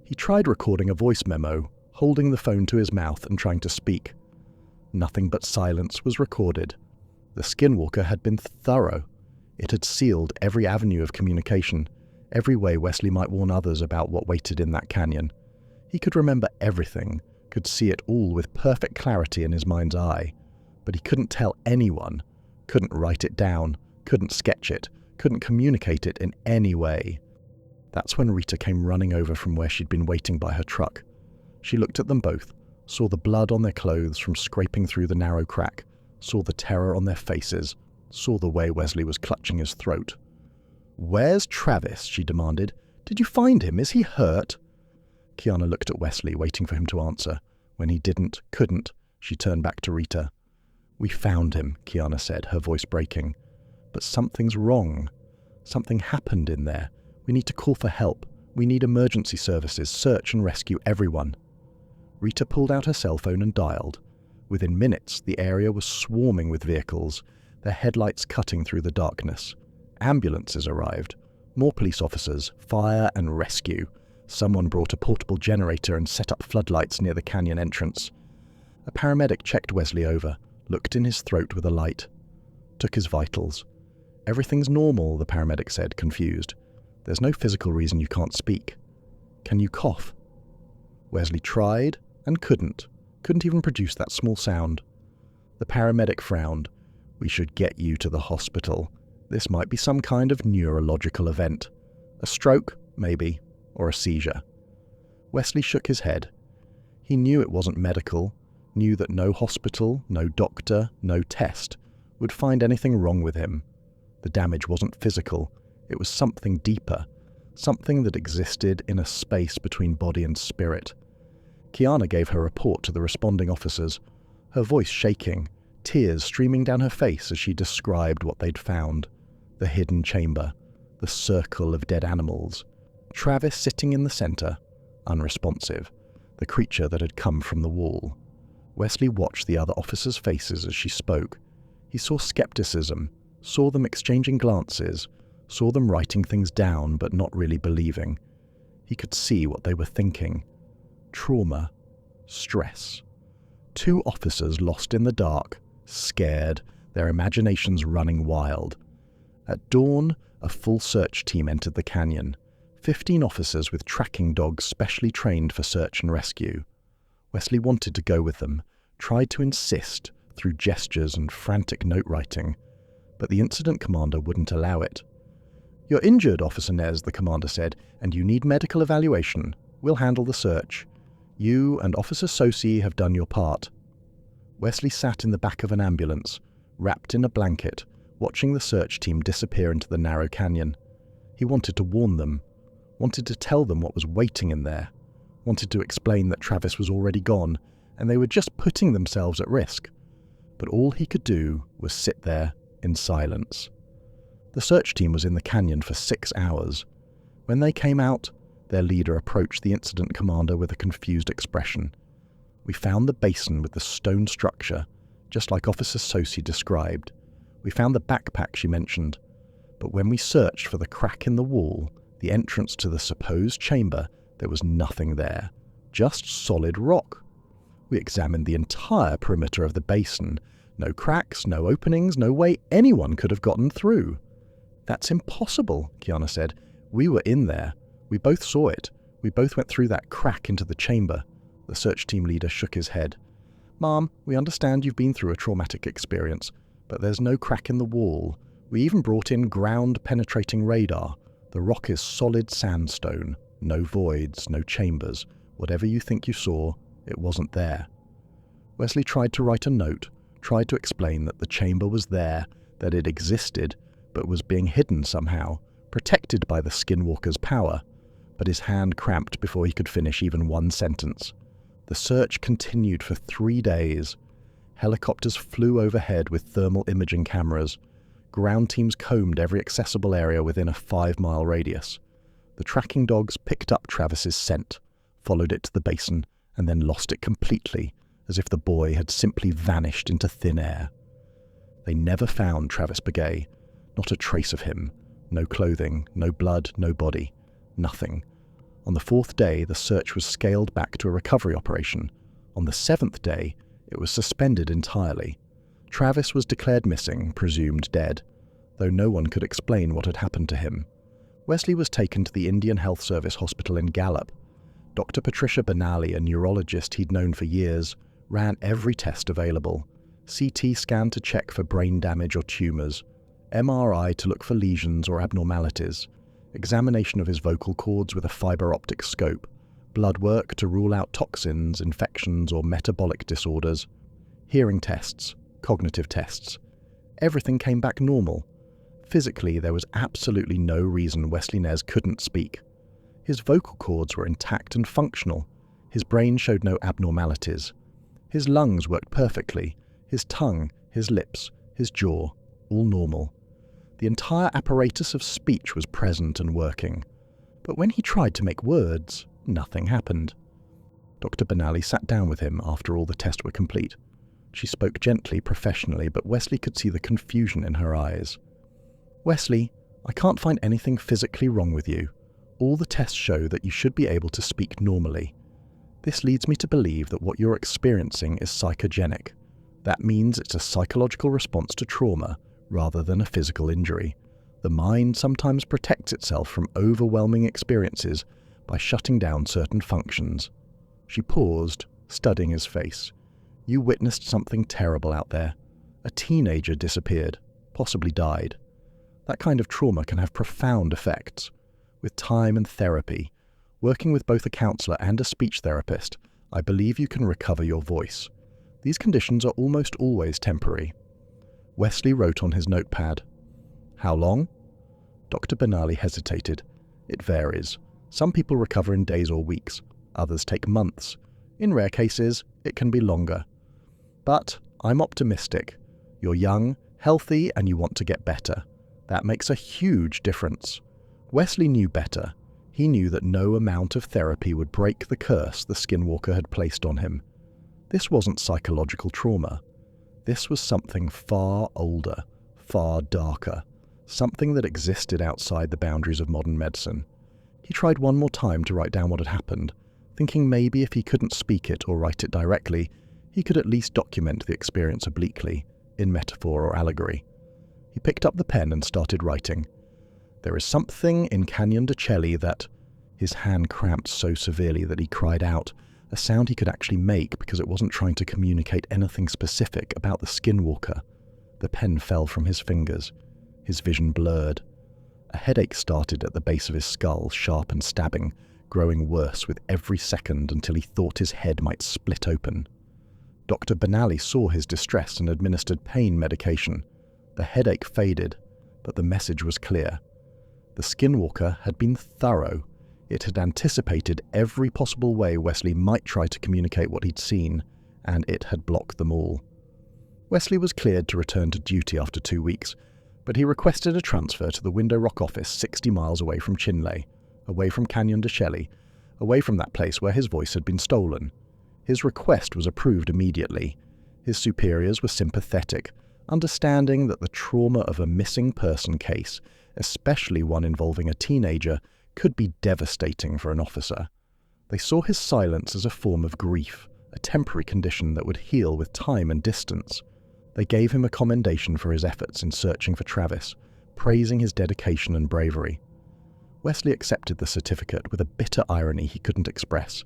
He tried recording a voice memo, holding the phone to his mouth and trying to speak. Nothing but silence was recorded. The skinwalker had been thorough. It had sealed every avenue of communication. every way Wesley might warn others about what waited in that canyon. He could remember everything, could see it all with perfect clarity in his mind's eye, but he couldn't tell anyone, couldn't write it down, couldn't sketch it, couldn't communicate it in any way. That's when Rita came running over from where she'd been waiting by her truck. She looked at them both, saw the blood on their clothes from scraping through the narrow crack, saw the terror on their faces, saw the way Wesley was clutching his throat. "Where's Travis?" she demanded. "Did you find him? Is he hurt?" Kiana looked at Wesley, waiting for him to answer. When he couldn't, she turned back to Rita. "We found him," Kiana said, her voice breaking. "But something's wrong. Something happened in there. We need to call for help. We need emergency services, search and rescue everyone." Rita pulled out her cell phone and dialed. Within minutes, the area was swarming with vehicles, their headlights cutting through the darkness. Ambulances arrived. More police officers, fire and rescue. Someone brought a portable generator and set up floodlights near the canyon entrance. A paramedic checked Wesley over, looked in his throat with a light. Took his vitals. "Everything's normal," the paramedic said, confused. "There's no physical reason you can't speak. Can you cough?" Wesley tried and couldn't even produce that small sound. The paramedic frowned. "We should get you to the hospital. This might be some kind of neurological event. A stroke, maybe, or a seizure." Wesley shook his head. He knew it wasn't medical, knew that no hospital, no doctor, no test would find anything wrong with him. The damage wasn't physical, it was something deeper, something that existed in a space between body and spirit. Kiana gave her report to the responding officers, her voice shaking, tears streaming down her face as she described what they'd found. The hidden chamber, the circle of dead animals, Travis sitting in the center, unresponsive, the creature that had come from the wall. Wesley watched the other officers' faces as she spoke. He saw skepticism, saw them exchanging glances, saw them writing things down but not really believing. He could see what they were thinking. Trauma, stress. Two officers lost in the dark, scared, their imaginations running wild. At dawn, a full search team entered the canyon. 15 officers with tracking dogs specially trained for search and rescue. Wesley wanted to go with them, tried to insist through gestures and frantic note-writing, but the incident commander wouldn't allow it. "You're injured, Officer Nez," the commander said, "and you need medical evaluation. We'll handle the search. You and Officer Sosi have done your part." Wesley sat in the back of an ambulance, wrapped in a blanket, watching the search team disappear into the narrow canyon. He wanted to warn them, wanted to tell them what was waiting in there, wanted to explain that Travis was already gone, and they were just putting themselves at risk. But all he could do was sit there in silence. The search team was in the canyon for 6 hours. When they came out, their leader approached the incident commander with a confused expression. "We found the basin with the stone structure, just like Officer Sosi described. We found the backpack she mentioned. But when we searched for the crack in the wall, the entrance to the supposed chamber, there was nothing there. Just solid rock. We examined the entire perimeter of the basin. No cracks, no openings, no way anyone could have gotten through." "That's impossible," Kiana said. "We were in there. We both saw it. We both went through that crack into the chamber." The search team leader shook his head. "Mom, we understand you've been through a traumatic experience, but there's no crack in the wall. We even brought in ground-penetrating radar. The rock is solid sandstone. No voids, no chambers. Whatever you think you saw, it wasn't there." Wesley tried to write a note, tried to explain that the chamber was there, that it existed, but was being hidden somehow, protected by the Skinwalker's power, but his hand cramped before he could finish even one sentence. The search continued for 3 days. Helicopters flew overhead with thermal imaging cameras. Ground teams combed every accessible area within a 5-mile radius. The tracking dogs picked up Travis's scent, followed it to the basin, and then lost it completely, as if the boy had simply vanished into thin air. They never found Travis Begaye, not a trace of him, no clothing, no blood, no body, nothing. On the 4th day, the search was scaled back to a recovery operation. On the 7th day, it was suspended entirely. Travis was declared missing, presumed dead, though no one could explain what had happened to him. Wesley was taken to the Indian Health Service Hospital in Gallup. Dr. Patricia Benally, a neurologist he'd known for years, ran every test available. CT scan to check for brain damage or tumours, MRI to look for lesions or abnormalities, examination of his vocal cords with a fibre optic scope, blood work to rule out toxins, infections or metabolic disorders, hearing tests, cognitive tests. Everything came back normal. Physically, there was absolutely no reason Wesley Nez couldn't speak. His vocal cords were intact and functional. His brain showed no abnormalities. His lungs worked perfectly. His tongue, his lips, his jaw, all normal. The entire apparatus of speech was present and working. But when he tried to make words, nothing happened. Dr. Benally sat down with him after all the tests were complete. She spoke gently, professionally, but Wesley could see the confusion in her eyes. "Wesley, I can't find anything physically wrong with you. All the tests show that you should be able to speak normally. This leads me to believe that what you're experiencing is psychogenic. That means it's a psychological response to trauma rather than a physical injury. The mind sometimes protects itself from overwhelming experiences by shutting down certain functions." She paused, studying his face. "You witnessed something terrible out there. A teenager disappeared, possibly died. That kind of trauma can have profound effects. With time and therapy, working with both a counselor and a speech therapist, I believe you can recover your voice. These conditions are almost always temporary." Wesley wrote on his notepad. "How long?" Dr. Benally hesitated. "It varies. Some people recover in days or weeks. Others take months. In rare cases, it can be longer. But I'm optimistic. You're young, healthy, and you want to get better. That makes a huge difference." Wesley knew better. He knew that no amount of therapy would break the curse the skinwalker had placed on him. This wasn't psychological trauma. This was something far older, far darker, something that existed outside the boundaries of modern medicine. He tried one more time to write down what had happened, thinking maybe if he couldn't speak it or write it directly, he could at least document the experience obliquely, in metaphor or allegory. He picked up the pen and started writing. "There is something in Canyon de Chelly that—" His hand cramped so severely that he cried out, a sound he could actually make because it wasn't trying to communicate anything specific about the skinwalker. The pen fell from his fingers. His vision blurred. A headache started at the base of his skull, sharp and stabbing, growing worse with every second until he thought his head might split open. Dr. Benally saw his distress and administered pain medication. The headache faded, but the message was clear. The skinwalker had been thorough. It had anticipated every possible way Wesley might try to communicate what he'd seen, and it had blocked them all. Wesley was cleared to return to duty after 2 weeks, but he requested a transfer to the Window Rock office 60 miles away from Chinle, away from Canyon de Chelly, away from that place where his voice had been stolen. His request was approved immediately. His superiors were sympathetic, understanding that the trauma of a missing person case, especially one involving a teenager, could be devastating for an officer. They saw his silence as a form of grief, a temporary condition that would heal with time and distance. They gave him a commendation for his efforts in searching for Travis, praising his dedication and bravery. Wesley accepted the certificate with a bitter irony he couldn't express.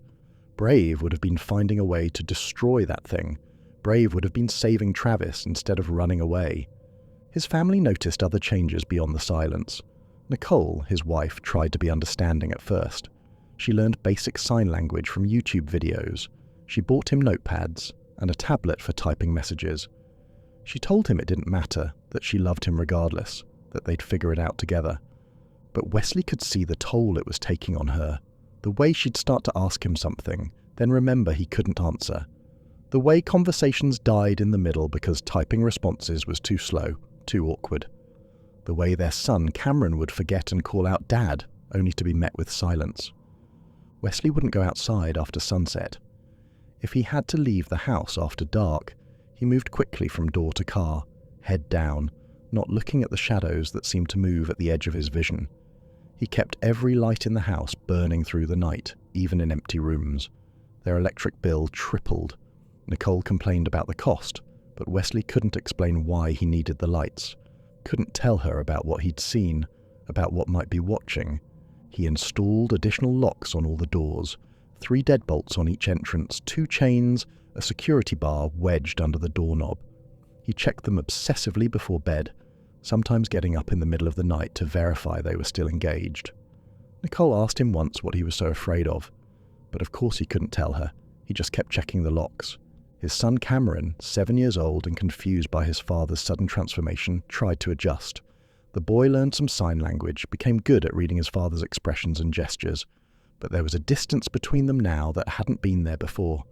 Brave would have been finding a way to destroy that thing. Brave would have been saving Travis instead of running away. His family noticed other changes beyond the silence. Nicole, his wife, tried to be understanding at first. She learned basic sign language from YouTube videos. She bought him notepads and a tablet for typing messages. She told him it didn't matter, that she loved him regardless, that they'd figure it out together. But Wesley could see the toll it was taking on her. The way she'd start to ask him something, then remember he couldn't answer. The way conversations died in the middle because typing responses was too slow, too awkward. The way their son Cameron would forget and call out Dad, only to be met with silence. Wesley wouldn't go outside after sunset. If he had to leave the house after dark, he moved quickly from door to car, head down, not looking at the shadows that seemed to move at the edge of his vision. He kept every light in the house burning through the night, even in empty rooms. Their electric bill tripled. Nicole complained about the cost, but Wesley couldn't explain why he needed the lights. Couldn't tell her about what he'd seen, about what might be watching. He installed additional locks on all the doors, 3 deadbolts on each entrance, 2 chains, a security bar wedged under the doorknob. He checked them obsessively before bed, sometimes getting up in the middle of the night to verify they were still engaged. Nicole asked him once what he was so afraid of, but of course he couldn't tell her. He just kept checking the locks. His son Cameron, 7 years old and confused by his father's sudden transformation, tried to adjust. The boy learned some sign language, became good at reading his father's expressions and gestures, but there was a distance between them now that hadn't been there before.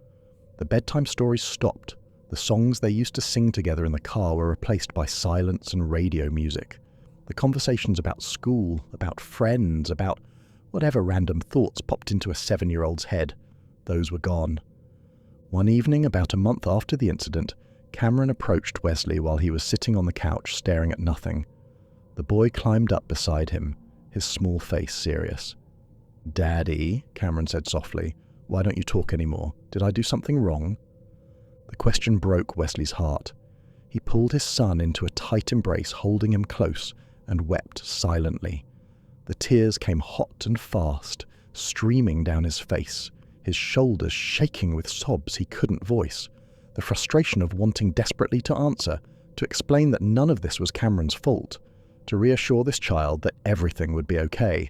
The bedtime stories stopped. The songs they used to sing together in the car were replaced by silence and radio music. The conversations about school, about friends, about whatever random thoughts popped into a 7-year-old's head, those were gone. One evening, about a month after the incident, Cameron approached Wesley while he was sitting on the couch staring at nothing. The boy climbed up beside him, his small face serious. "Daddy," Cameron said softly, "why don't you talk anymore? Did I do something wrong?" The question broke Wesley's heart. He pulled his son into a tight embrace, holding him close, and wept silently. The tears came hot and fast, streaming down his face, his shoulders shaking with sobs he couldn't voice, the frustration of wanting desperately to answer, to explain that none of this was Cameron's fault, to reassure this child that everything would be okay.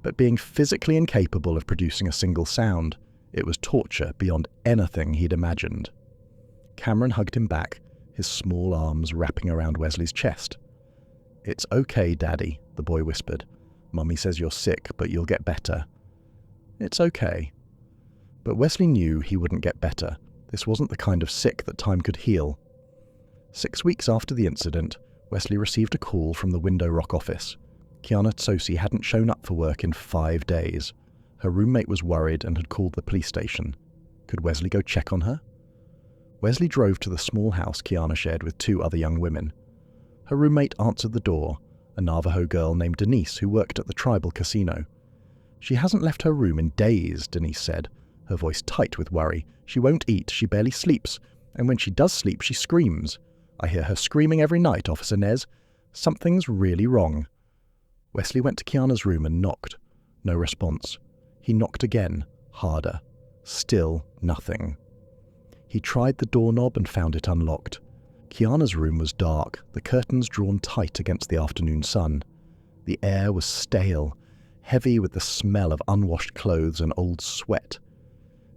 But being physically incapable of producing a single sound, it was torture beyond anything he'd imagined. Cameron hugged him back, his small arms wrapping around Wesley's chest. "It's okay, Daddy," the boy whispered. "Mummy says you're sick, but you'll get better." "It's okay." But Wesley knew he wouldn't get better. This wasn't the kind of sick that time could heal. 6 weeks after the incident, Wesley received a call from the Window Rock office. Kiana Tsosi hadn't shown up for work in 5 days. Her roommate was worried and had called the police station. Could Wesley go check on her? Wesley drove to the small house Kiana shared with 2 other young women. Her roommate answered the door, a Navajo girl named Denise who worked at the tribal casino. "She hasn't left her room in days," Denise said, her voice tight with worry. "She won't eat, she barely sleeps, and when she does sleep, she screams. I hear her screaming every night, Officer Nez. Something's really wrong." Wesley went to Kiana's room and knocked. No response. He knocked again, harder. Still nothing. He tried the doorknob and found it unlocked. Kiana's room was dark, the curtains drawn tight against the afternoon sun. The air was stale, heavy with the smell of unwashed clothes and old sweat.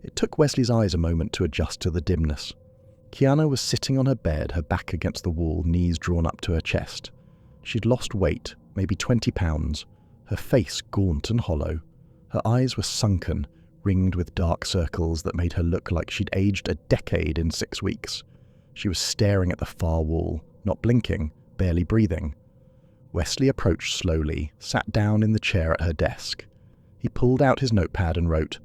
It took Wesley's eyes a moment to adjust to the dimness. Kiana was sitting on her bed, her back against the wall, knees drawn up to her chest. She'd lost weight, maybe 20 pounds, her face gaunt and hollow. Her eyes were sunken, ringed with dark circles that made her look like she'd aged a decade in 6 weeks. She was staring at the far wall, not blinking, barely breathing. Wesley approached slowly, sat down in the chair at her desk. He pulled out his notepad and wrote,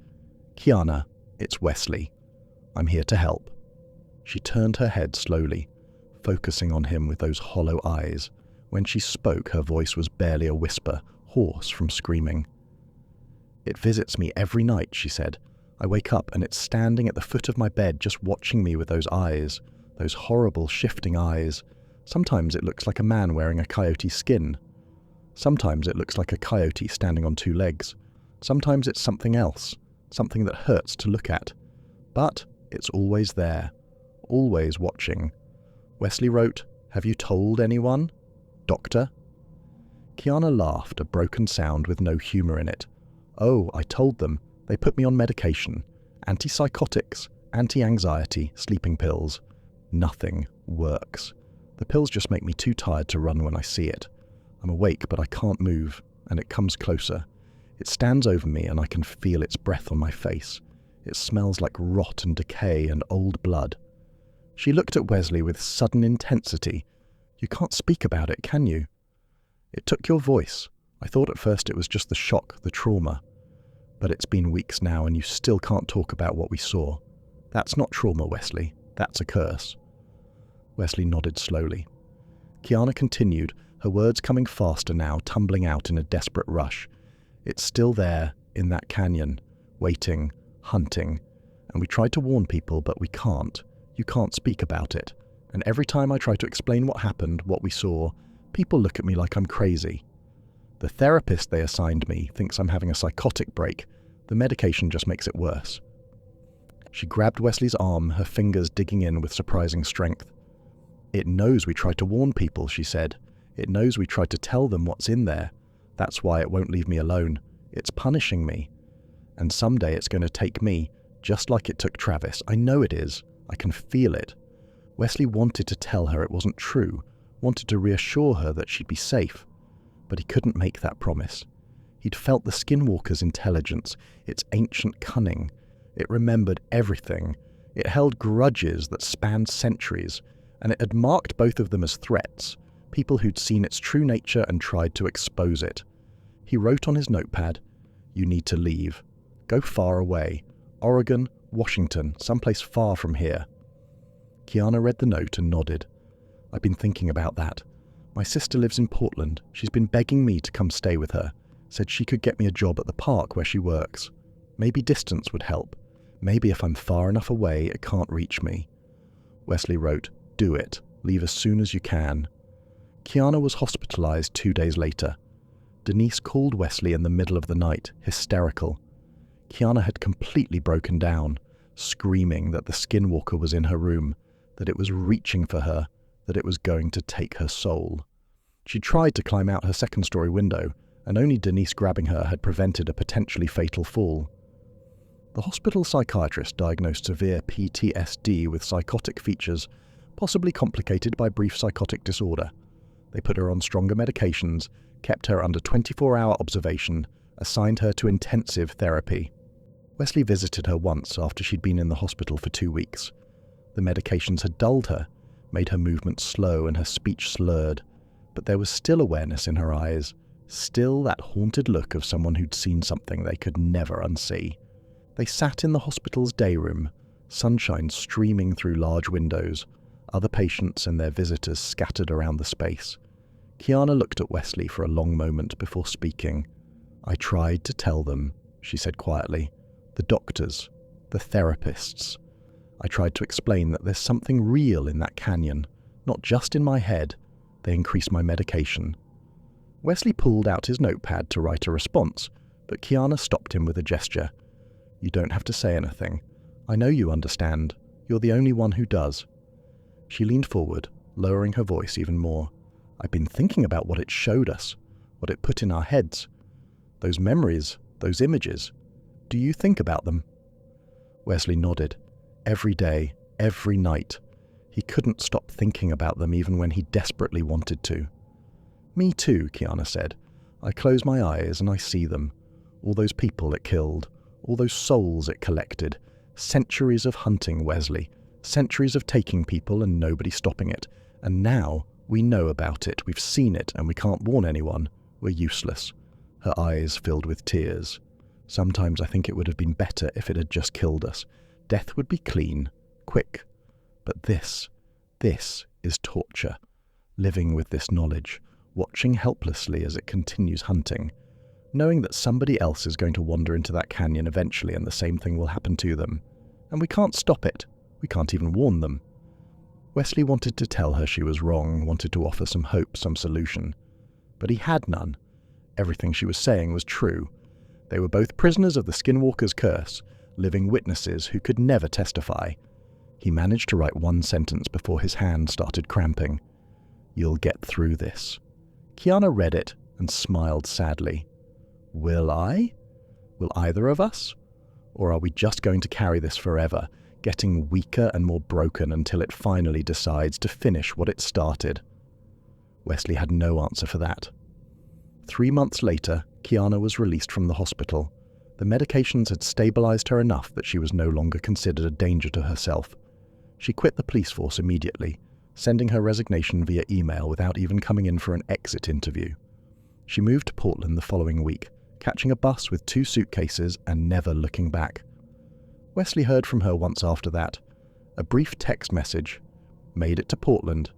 "Kiana, it's Wesley. I'm here to help." She turned her head slowly, focusing on him with those hollow eyes. When she spoke, her voice was barely a whisper, hoarse from screaming. "It visits me every night," she said. "I wake up and it's standing at the foot of my bed just watching me with those eyes, those horrible shifting eyes. Sometimes it looks like a man wearing a coyote's skin. Sometimes it looks like a coyote standing on 2 legs. Sometimes it's something else, something that hurts to look at. But it's always there, always watching." Wesley wrote, "Have you told anyone? Doctor?" Kiana laughed, a broken sound with no humour in it. "Oh, I told them. They put me on medication. Antipsychotics, anti-anxiety, sleeping pills. Nothing works. The pills just make me too tired to run when I see it. I'm awake, but I can't move, and it comes closer. It stands over me, and I can feel its breath on my face. It smells like rot and decay and old blood." She looked at Wesley with sudden intensity. "You can't speak about it, can you?" "It took your voice. I thought at first it was just the shock, the trauma. But it's been weeks now, and you still can't talk about what we saw. That's not trauma, Wesley. That's a curse." Wesley nodded slowly. Kiana continued, her words coming faster now, tumbling out in a desperate rush. "It's still there, in that canyon, waiting, hunting. And we tried to warn people, but we can't. You can't speak about it. And every time I try to explain what happened, what we saw, people look at me like I'm crazy. The therapist they assigned me thinks I'm having a psychotic break. The medication just makes it worse. She grabbed Wesley's arm, her fingers digging in with surprising strength. It knows we tried to warn people, she said. It knows we tried to tell them what's in there. That's why it won't leave me alone. It's punishing me. And someday it's going to take me, just like it took Travis. I know it is. I can feel it. Wesley wanted to tell her it wasn't true, wanted to reassure her that she'd be safe. But he couldn't make that promise. He'd felt the Skinwalker's intelligence, its ancient cunning. It remembered everything. It held grudges that spanned centuries, and it had marked both of them as threats, people who'd seen its true nature and tried to expose it. He wrote on his notepad, "You need to leave. Go far away. Oregon, Washington, someplace far from here." Kiana read the note and nodded. "I've been thinking about that. My sister lives in Portland. She's been begging me to come stay with her. Said she could get me a job at the park where she works. Maybe distance would help. Maybe if I'm far enough away, it can't reach me." Wesley wrote, "Do it. Leave as soon as you can." Kiana was hospitalized 2 days later. Denise called Wesley in the middle of the night, hysterical. Kiana had completely broken down, screaming that the Skinwalker was in her room, that it was reaching for her, that it was going to take her soul. She tried to climb out her second-story window, and only Denise grabbing her had prevented a potentially fatal fall. The hospital psychiatrist diagnosed severe PTSD with psychotic features, possibly complicated by brief psychotic disorder. They put her on stronger medications, kept her under 24-hour observation, assigned her to intensive therapy. Wesley visited her once after she'd been in the hospital for 2 weeks. The medications had dulled her, made her movements slow and her speech slurred, but there was still awareness in her eyes, still that haunted look of someone who'd seen something they could never unsee. They sat in the hospital's day room, sunshine streaming through large windows, other patients and their visitors scattered around the space. Kiana looked at Wesley for a long moment before speaking. "I tried to tell them," she said quietly. "The doctors, the therapists. I tried to explain that there's something real in that canyon, not just in my head. They increased my medication." Wesley pulled out his notepad to write a response, but Kiana stopped him with a gesture. "You don't have to say anything. I know you understand. You're the only one who does." She leaned forward, lowering her voice even more. "I've been thinking about what it showed us, what it put in our heads. Those memories, those images. Do you think about them?" Wesley nodded. Every day, every night. He couldn't stop thinking about them even when he desperately wanted to. "Me too," Kiana said. "I close my eyes and I see them. All those people it killed, all those souls it collected. Centuries of hunting, Wesley. Centuries of taking people and nobody stopping it. And now we know about it, we've seen it, and we can't warn anyone. We're useless." Her eyes filled with tears. "Sometimes I think it would have been better if it had just killed us. Death would be clean, quick. But this is torture. Living with this knowledge, watching helplessly as it continues hunting, knowing that somebody else is going to wander into that canyon eventually and the same thing will happen to them. And we can't stop it. We can't even warn them." Wesley wanted to tell her she was wrong, wanted to offer some hope, some solution. But he had none. Everything she was saying was true. They were both prisoners of the Skinwalker's curse, living witnesses who could never testify. He managed to write one sentence before his hand started cramping. "You'll get through this." Kiana read it and smiled sadly. "Will I? Will either of us? Or are we just going to carry this forever, getting weaker and more broken until it finally decides to finish what it started?" Wesley had no answer for that. 3 months later, Kiana was released from the hospital. The medications had stabilized her enough that she was no longer considered a danger to herself. She quit the police force immediately, sending her resignation via email without even coming in for an exit interview. She moved to Portland the following week, catching a bus with 2 suitcases and never looking back. Wesley heard from her once after that. A brief text message. "Made it to Portland.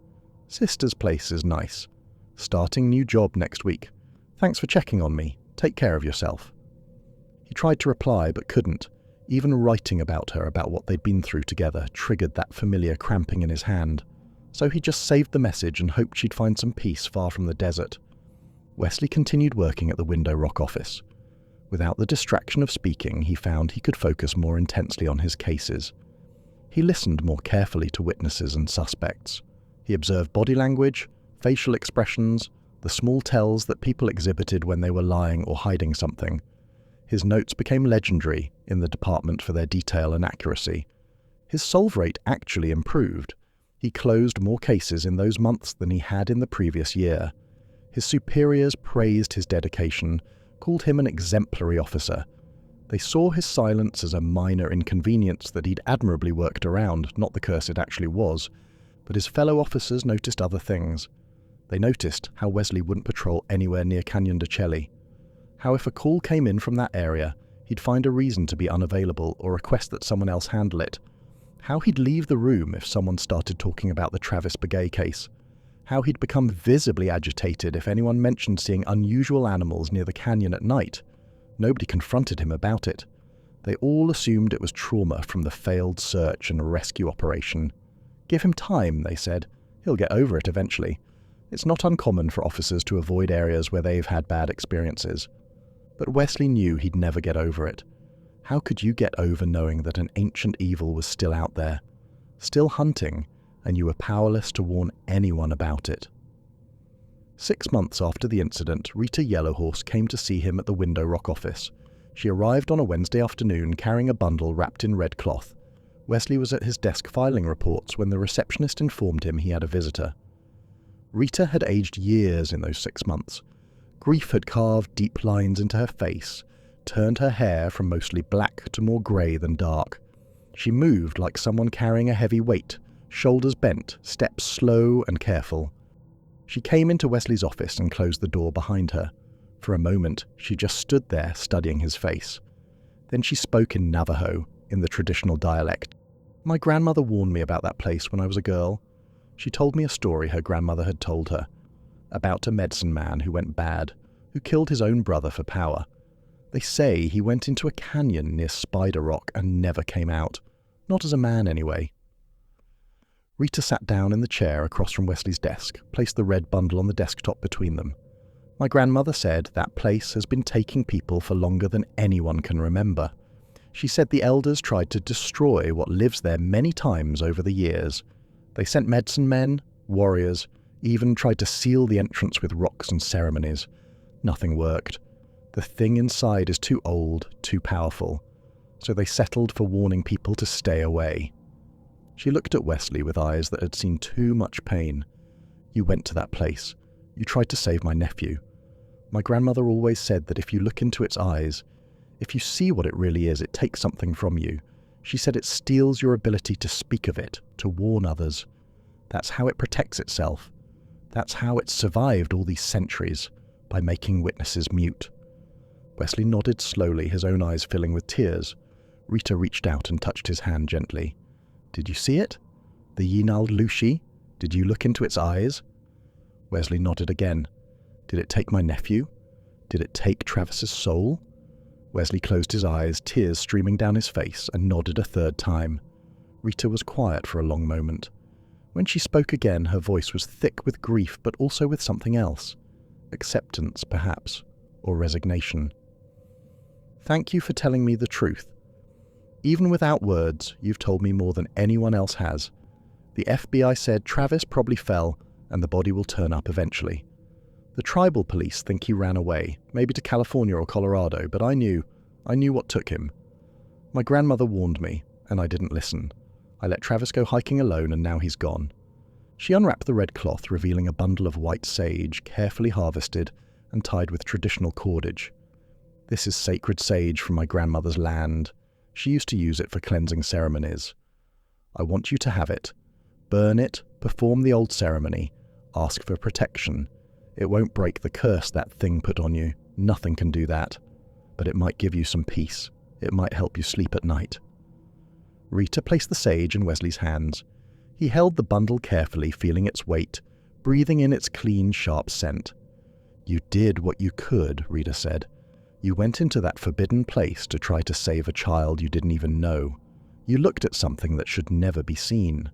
Sister's place is nice. Starting new job next week. Thanks for checking on me. Take care of yourself." He tried to reply but couldn't. Even writing about her, about what they'd been through together, triggered that familiar cramping in his hand. So he just saved the message and hoped she'd find some peace far from the desert. Wesley continued working at the Window Rock office. Without the distraction of speaking, he found he could focus more intensely on his cases. He listened more carefully to witnesses and suspects. He observed body language, facial expressions, the small tells that people exhibited when they were lying or hiding something. His notes became legendary in the department for their detail and accuracy. His solve rate actually improved. He closed more cases in those months than he had in the previous year. His superiors praised his dedication, called him an exemplary officer. They saw his silence as a minor inconvenience that he'd admirably worked around, not the curse it actually was. But his fellow officers noticed other things. They noticed how Wesley wouldn't patrol anywhere near Canyon de Chelly. How if a call came in from that area, he'd find a reason to be unavailable or request that someone else handle it. How he'd leave the room if someone started talking about the Travis Begaye case. How he'd become visibly agitated if anyone mentioned seeing unusual animals near the canyon at night. Nobody confronted him about it. They all assumed it was trauma from the failed search and rescue operation. Give him time, they said. He'll get over it eventually. It's not uncommon for officers to avoid areas where they've had bad experiences. But Wesley knew he'd never get over it. How could you get over knowing that an ancient evil was still out there, still hunting, and you were powerless to warn anyone about it? 6 months after the incident, Rita Yellowhorse came to see him at the Window Rock office. She arrived on a Wednesday afternoon carrying a bundle wrapped in red cloth. Wesley was at his desk filing reports when the receptionist informed him he had a visitor. Rita had aged years in those 6 months. Grief had carved deep lines into her face, turned her hair from mostly black to more grey than dark. She moved like someone carrying a heavy weight, shoulders bent, steps slow and careful. She came into Wesley's office and closed the door behind her. For a moment, she just stood there studying his face. Then she spoke in Navajo, in the traditional dialect. My grandmother warned me about that place when I was a girl. She told me a story her grandmother had told her, about a medicine man who went bad, who killed his own brother for power. They say he went into a canyon near Spider Rock and never came out. Not as a man, anyway. Rita sat down in the chair across from Wesley's desk, placed the red bundle on the desktop between them. My grandmother said that place has been taking people for longer than anyone can remember. She said the elders tried to destroy what lives there many times over the years. They sent medicine men, warriors, even tried to seal the entrance with rocks and ceremonies. Nothing worked. The thing inside is too old, too powerful. So they settled for warning people to stay away. She looked at Wesley with eyes that had seen too much pain. You went to that place. You tried to save my nephew. My grandmother always said that if you look into its eyes, if you see what it really is, it takes something from you. She said it steals your ability to speak of it, to warn others. That's how it protects itself. That's how it's survived all these centuries, by making witnesses mute. Wesley nodded slowly, his own eyes filling with tears. Rita reached out and touched his hand gently. Did you see it? The Yinald Lushi? Did you look into its eyes? Wesley nodded again. Did it take my nephew? Did it take Travis's soul? Wesley closed his eyes, tears streaming down his face, and nodded a third time. Rita was quiet for a long moment. When she spoke again, her voice was thick with grief, but also with something else. Acceptance, perhaps, or resignation. Thank you for telling me the truth. Even without words, you've told me more than anyone else has. The FBI said Travis probably fell, and the body will turn up eventually. The tribal police think he ran away, maybe to California or Colorado, but I knew what took him. My grandmother warned me, and I didn't listen. I let Travis go hiking alone, and now he's gone. She unwrapped the red cloth, revealing a bundle of white sage, carefully harvested and tied with traditional cordage. This is sacred sage from my grandmother's land. She used to use it for cleansing ceremonies. I want you to have it. Burn it, perform the old ceremony, ask for protection. It won't break the curse that thing put on you. Nothing can do that. But it might give you some peace. It might help you sleep at night. Rita placed the sage in Wesley's hands. He held the bundle carefully, feeling its weight, breathing in its clean, sharp scent. You did what you could, Rita said. You went into that forbidden place to try to save a child you didn't even know. You looked at something that should never be seen.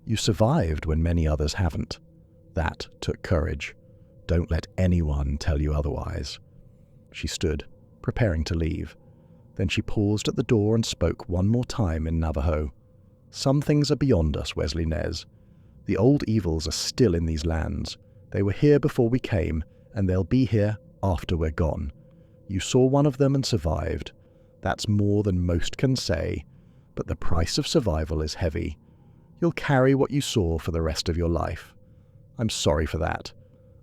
You survived when many others haven't. That took courage. Don't let anyone tell you otherwise." She stood, preparing to leave. Then she paused at the door and spoke one more time in Navajo. "Some things are beyond us, Wesley Nez. The old evils are still in these lands. They were here before we came, and they'll be here after we're gone. You saw one of them and survived. That's more than most can say, but the price of survival is heavy. You'll carry what you saw for the rest of your life. I'm sorry for that.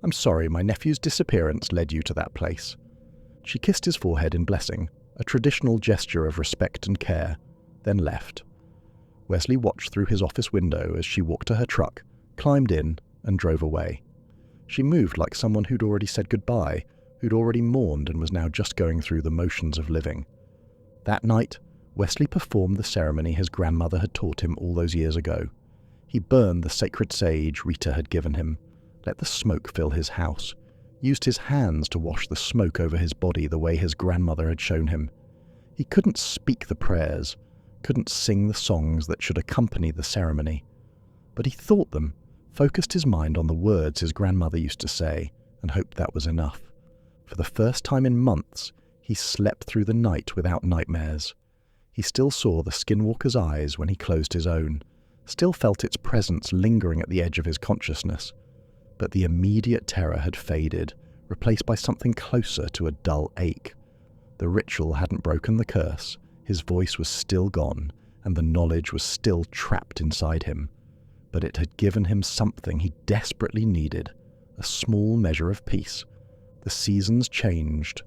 I'm sorry my nephew's disappearance led you to that place." She kissed his forehead in blessing, a traditional gesture of respect and care, then left. Wesley watched through his office window as she walked to her truck, climbed in, and drove away. She moved like someone who'd already said goodbye, who'd already mourned and was now just going through the motions of living. That night, Wesley performed the ceremony his grandmother had taught him all those years ago. He burned the sacred sage Rita had given him, let the smoke fill his house, used his hands to wash the smoke over his body the way his grandmother had shown him. He couldn't speak the prayers, couldn't sing the songs that should accompany the ceremony, but he thought them, focused his mind on the words his grandmother used to say, and hoped that was enough. For the first time in months, he slept through the night without nightmares. He still saw the skinwalker's eyes when he closed his own, still felt its presence lingering at the edge of his consciousness, but the immediate terror had faded, replaced by something closer to a dull ache. The ritual hadn't broken the curse, his voice was still gone, and the knowledge was still trapped inside him, but it had given him something he desperately needed, a small measure of peace. The seasons changed.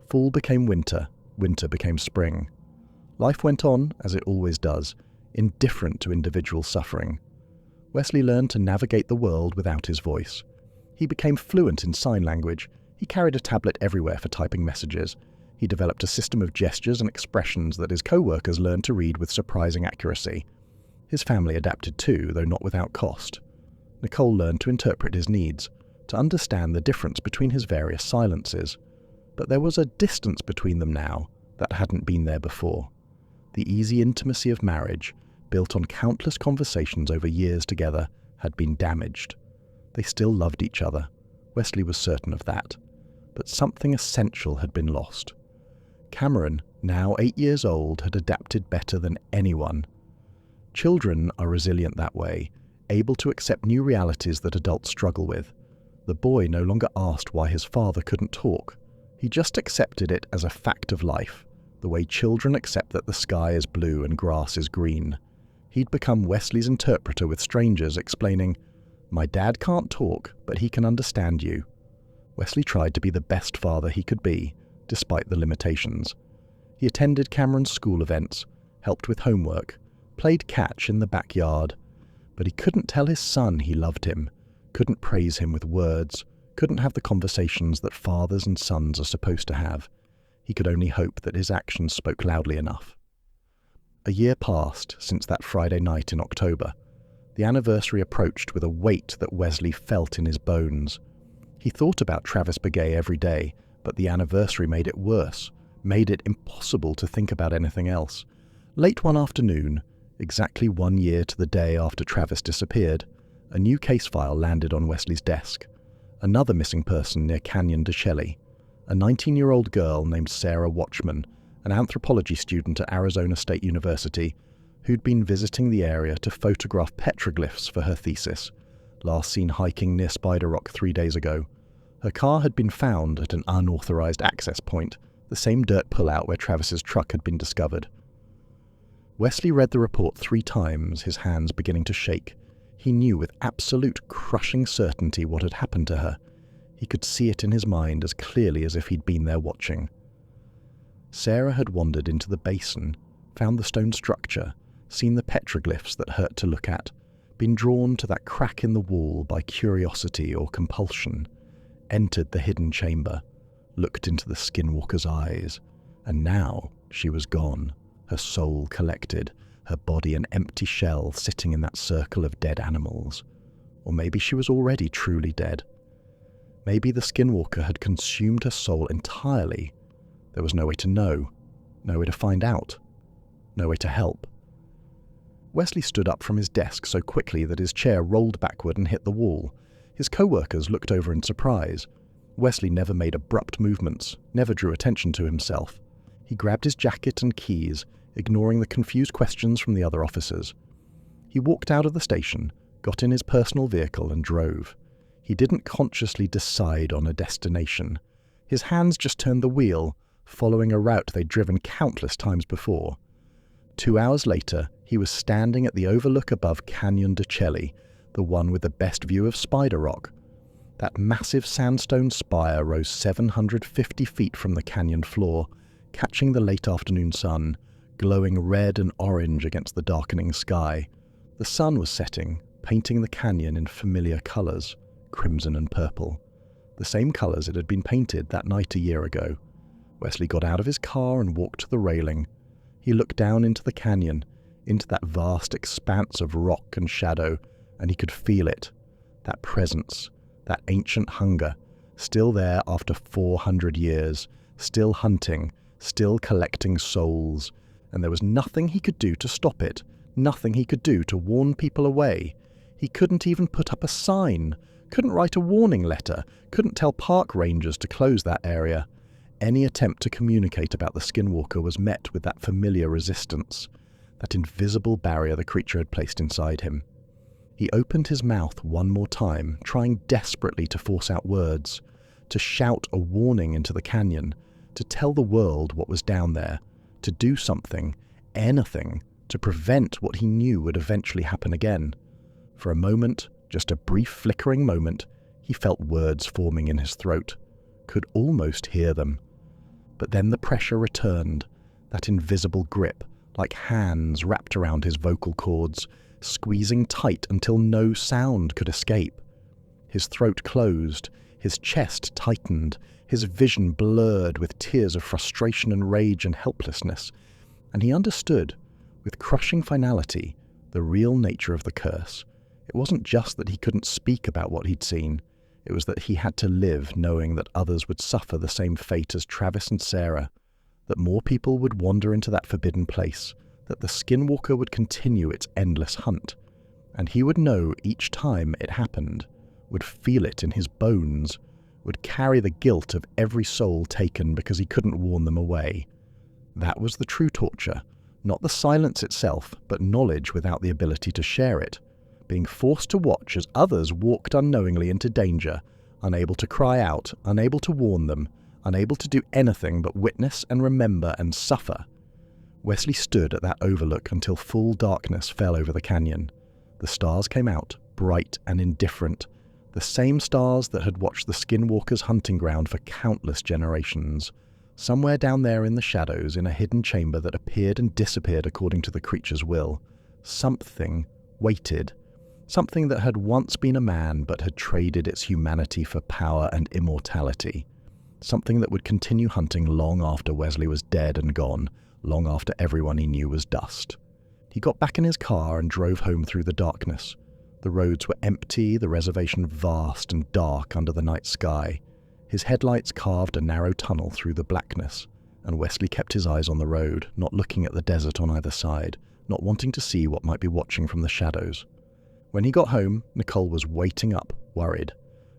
Fall became winter, winter became spring. Life went on, as it always does, indifferent to individual suffering. Wesley learned to navigate the world without his voice. He became fluent in sign language. He carried a tablet everywhere for typing messages. He developed a system of gestures and expressions that his co-workers learned to read with surprising accuracy. His family adapted too, though not without cost. Nicole learned to interpret his needs, to understand the difference between his various silences. But there was a distance between them now that hadn't been there before. The easy intimacy of marriage, built on countless conversations over years together, had been damaged. They still loved each other. Wesley was certain of that. But something essential had been lost. Cameron, now 8 years old, had adapted better than anyone. Children are resilient that way, able to accept new realities that adults struggle with. The boy no longer asked why his father couldn't talk. He just accepted it as a fact of life, the way children accept that the sky is blue and grass is green. He'd become Wesley's interpreter with strangers, explaining, "My dad can't talk, but he can understand you." Wesley tried to be the best father he could be, despite the limitations. He attended Cameron's school events, helped with homework, played catch in the backyard, but he couldn't tell his son he loved him, couldn't praise him with words, couldn't have the conversations that fathers and sons are supposed to have. He could only hope that his actions spoke loudly enough. A year passed since that Friday night in October. The anniversary approached with a weight that Wesley felt in his bones. He thought about Travis Begaye every day, but the anniversary made it worse, made it impossible to think about anything else. Late one afternoon, exactly 1 year to the day after Travis disappeared, a new case file landed on Wesley's desk. Another missing person near Canyon de Chelly, a 19-year-old girl named Sarah Watchman, an anthropology student at Arizona State University, who'd been visiting the area to photograph petroglyphs for her thesis, last seen hiking near Spider Rock 3 days ago. Her car had been found at an unauthorized access point, the same dirt pullout where Travis's truck had been discovered. Wesley read the report 3 times, his hands beginning to shake. He knew with absolute crushing certainty what had happened to her. He could see it in his mind as clearly as if he'd been there watching. Sarah had wandered into the basin, found the stone structure, seen the petroglyphs that hurt to look at, been drawn to that crack in the wall by curiosity or compulsion, entered the hidden chamber, looked into the skinwalker's eyes, and now she was gone, her soul collected, her body an empty shell sitting in that circle of dead animals. Or maybe she was already truly dead. Maybe the skinwalker had consumed her soul entirely. There was no way to know, no way to find out, no way to help. Wesley stood up from his desk so quickly that his chair rolled backward and hit the wall. His co-workers looked over in surprise. Wesley never made abrupt movements, never drew attention to himself. He grabbed his jacket and keys, ignoring the confused questions from the other officers. He walked out of the station, got in his personal vehicle and drove. He didn't consciously decide on a destination. His hands just turned the wheel, following a route they'd driven countless times before. 2 hours later, he was standing at the overlook above Canyon de Chelly, the one with the best view of Spider Rock. That massive sandstone spire rose 750 feet from the canyon floor, catching the late afternoon sun, glowing red and orange against the darkening sky. The sun was setting, painting the canyon in familiar colors, crimson and purple. The same colors it had been painted that night a year ago. Wesley got out of his car and walked to the railing. He looked down into the canyon, into that vast expanse of rock and shadow, and he could feel it, that presence, that ancient hunger, still there after 400 years, still hunting, still collecting souls, and there was nothing he could do to stop it, nothing he could do to warn people away. He couldn't even put up a sign, couldn't write a warning letter, couldn't tell park rangers to close that area. Any attempt to communicate about the skinwalker was met with that familiar resistance, that invisible barrier the creature had placed inside him. He opened his mouth one more time, trying desperately to force out words, to shout a warning into the canyon, to tell the world what was down there, to do something, anything, to prevent what he knew would eventually happen again. For a moment, just a brief flickering moment, he felt words forming in his throat, could almost hear them. But then the pressure returned, that invisible grip, like hands wrapped around his vocal cords, squeezing tight until no sound could escape. His throat closed, his chest tightened, his vision blurred with tears of frustration and rage and helplessness, and he understood, with crushing finality, the real nature of the curse. It wasn't just that he couldn't speak about what he'd seen, it was that he had to live knowing that others would suffer the same fate as Travis and Sarah, that more people would wander into that forbidden place, that the skinwalker would continue its endless hunt, and he would know each time it happened, would feel it in his bones, would carry the guilt of every soul taken because he couldn't warn them away. That was the true torture, not the silence itself, but knowledge without the ability to share it, being forced to watch as others walked unknowingly into danger, unable to cry out, unable to warn them, unable to do anything but witness and remember and suffer. Wesley stood at that overlook until full darkness fell over the canyon. The stars came out, bright and indifferent, the same stars that had watched the skinwalker's hunting ground for countless generations. Somewhere down there in the shadows, in a hidden chamber that appeared and disappeared according to the creature's will, something waited. Something that had once been a man but had traded its humanity for power and immortality. Something that would continue hunting long after Wesley was dead and gone, long after everyone he knew was dust. He got back in his car and drove home through the darkness. The roads were empty, the reservation vast and dark under the night sky. His headlights carved a narrow tunnel through the blackness, and Wesley kept his eyes on the road, not looking at the desert on either side, not wanting to see what might be watching from the shadows. When he got home, Nicole was waiting up, worried.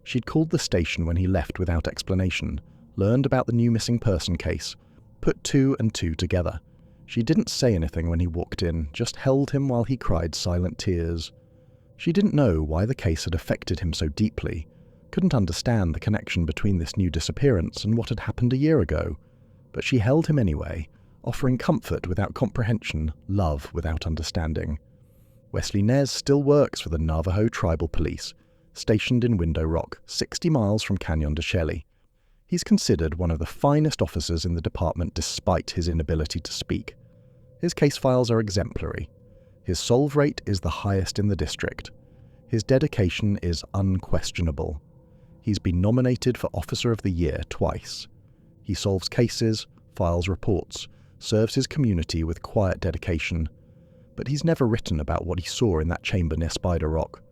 She'd called the station when he left without explanation, learned about the new missing person case, put 2 and 2 together. She didn't say anything when he walked in, just held him while he cried silent tears. She didn't know why the case had affected him so deeply, couldn't understand the connection between this new disappearance and what had happened a year ago, but she held him anyway, offering comfort without comprehension, love without understanding. Wesley Nez still works for the Navajo Tribal Police, stationed in Window Rock, 60 miles from Canyon de Chelly. He's considered one of the finest officers in the department despite his inability to speak. His case files are exemplary. His solve rate is the highest in the district. His dedication is unquestionable. He's been nominated for Officer of the Year twice. He solves cases, files reports, serves his community with quiet dedication. But he's never written about what he saw in that chamber near Spider Rock.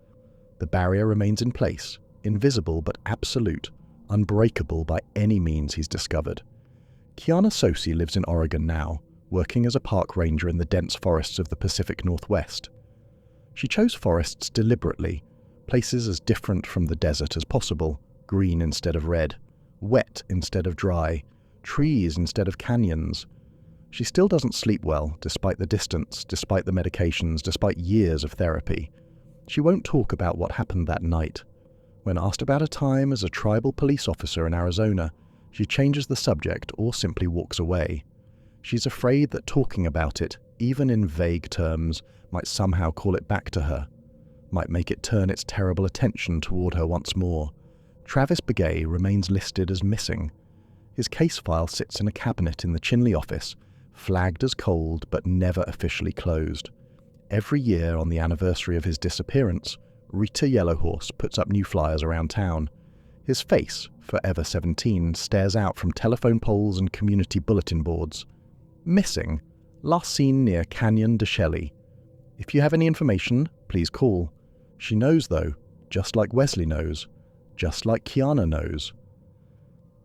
The barrier remains in place, invisible but absolute, unbreakable by any means he's discovered. Kiana Sosi lives in Oregon now, working as a park ranger in the dense forests of the Pacific Northwest. She chose forests deliberately, Places as different from the desert as possible, green instead of red, wet instead of dry, trees instead of canyons. She still doesn't sleep well, despite the distance, despite the medications, despite years of therapy. She won't talk about what happened that night. When asked about a time as a tribal police officer in Arizona, she changes the subject or simply walks away. She's afraid that talking about it, even in vague terms, might somehow call it back to her, might make it turn its terrible attention toward her once more. Travis Begaye remains listed as missing. His case file sits in a cabinet in the Chelly office, flagged as cold but never officially closed. Every year on the anniversary of his disappearance, Rita Yellowhorse puts up new flyers around town. His face, forever 17, stares out from telephone poles and community bulletin boards. Missing. Last seen near Canyon de Chelly. If you have any information, please call. She knows though, just like Wesley knows, just like Kiana knows.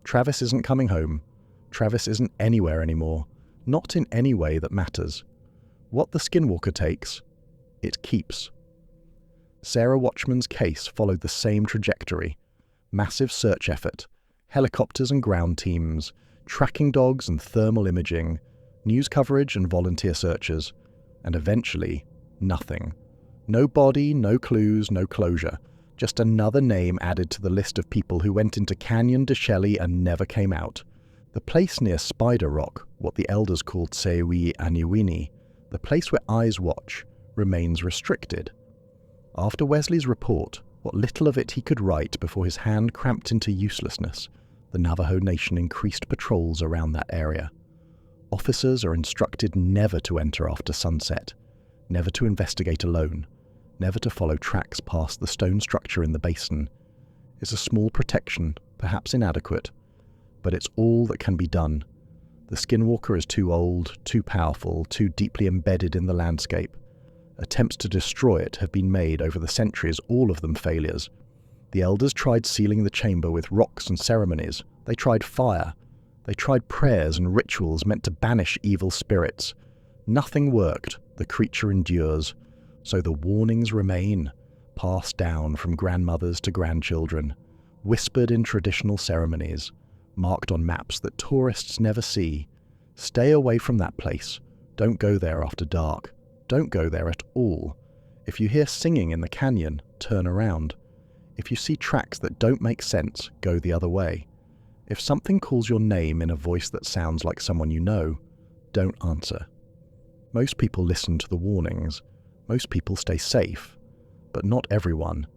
Travis isn't coming home. Travis isn't anywhere anymore, not in any way that matters. What the skinwalker takes, it keeps. Sarah Watchman's case followed the same trajectory. Massive search effort, helicopters and ground teams, tracking dogs and thermal imaging, news coverage and volunteer searchers, and eventually, nothing. No body, no clues, no closure. Just another name added to the list of people who went into Canyon de Chelly and never came out. The place near Spider Rock, what the elders called Sewi Aniwini, the place where eyes watch, remains restricted. After Wesley's report, what little of it he could write before his hand cramped into uselessness, the Navajo Nation increased patrols around that area. Officers are instructed never to enter after sunset, never to investigate alone, never to follow tracks past the stone structure in the basin. It's a small protection, perhaps inadequate, but it's all that can be done. The skinwalker is too old, too powerful, too deeply embedded in the landscape. Attempts to destroy it have been made over the centuries, all of them failures. The elders tried sealing the chamber with rocks and ceremonies. They tried fire. They tried prayers and rituals meant to banish evil spirits. Nothing worked. The creature endures. So the warnings remain, passed down from grandmothers to grandchildren, whispered in traditional ceremonies, marked on maps that tourists never see. Stay away from that place. Don't go there after dark. Don't go there at all. If you hear singing in the canyon, turn around. If you see tracks that don't make sense, go the other way. If something calls your name in a voice that sounds like someone you know, don't answer. Most people listen to the warnings. Most people stay safe. But not everyone.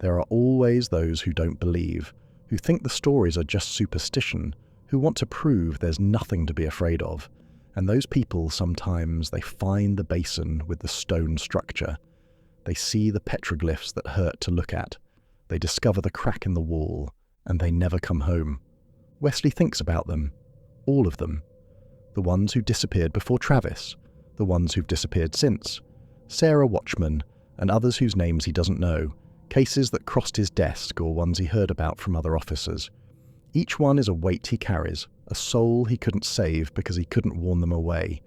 There are always those who don't believe, who think the stories are just superstition, who want to prove there's nothing to be afraid of. And those people, sometimes, they find the basin with the stone structure. They see the petroglyphs that hurt to look at. They discover the crack in the wall, and they never come home. Wesley thinks about them. All of them. The ones who disappeared before Travis. The ones who've disappeared since. Sarah Watchman, and others whose names he doesn't know. Cases that crossed his desk or ones he heard about from other officers. Each one is a weight he carries, a soul he couldn't save because he couldn't warn them away.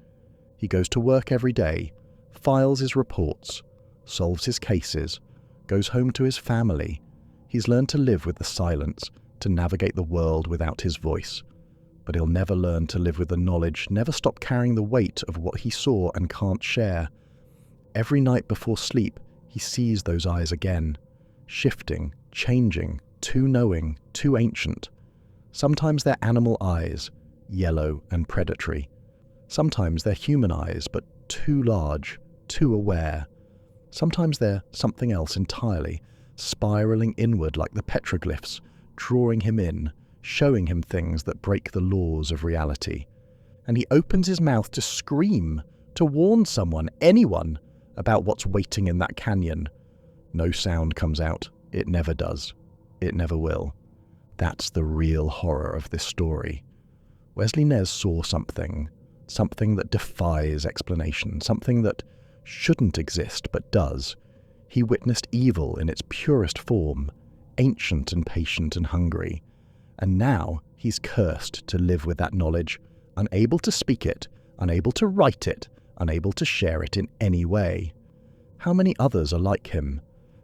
He goes to work every day, files his reports, solves his cases, goes home to his family. He's learned to live with the silence, to navigate the world without his voice. But he'll never learn to live with the knowledge, never stop carrying the weight of what he saw and can't share. Every night before sleep, he sees those eyes again, shifting, changing, too knowing, too ancient. Sometimes they're animal eyes, yellow and predatory. Sometimes they're human eyes, but too large, too aware. Sometimes they're something else entirely, spiraling inward like the petroglyphs, drawing him in, showing him things that break the laws of reality. And he opens his mouth to scream, to warn someone, anyone, about what's waiting in that canyon. No sound comes out. It never does. It never will. That's the real horror of this story. Wesley Nez saw something that defies explanation, something that shouldn't exist but does. He witnessed evil in its purest form, ancient and patient and hungry. And now he's cursed to live with that knowledge, unable to speak it, unable to write it, unable to share it in any way. How many others are like him?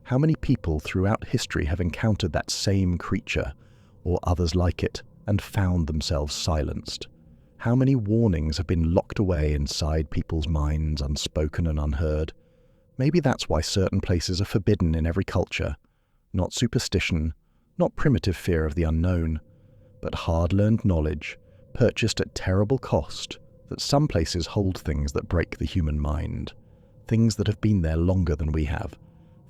How many people throughout history have encountered that same creature, or others like it, and found themselves silenced? How many warnings have been locked away inside people's minds, unspoken and unheard? Maybe that's why certain places are forbidden in every culture. Not superstition, not primitive fear of the unknown, but hard-learned knowledge, purchased at terrible cost, that some places hold things that break the human mind, things that have been there longer than we have,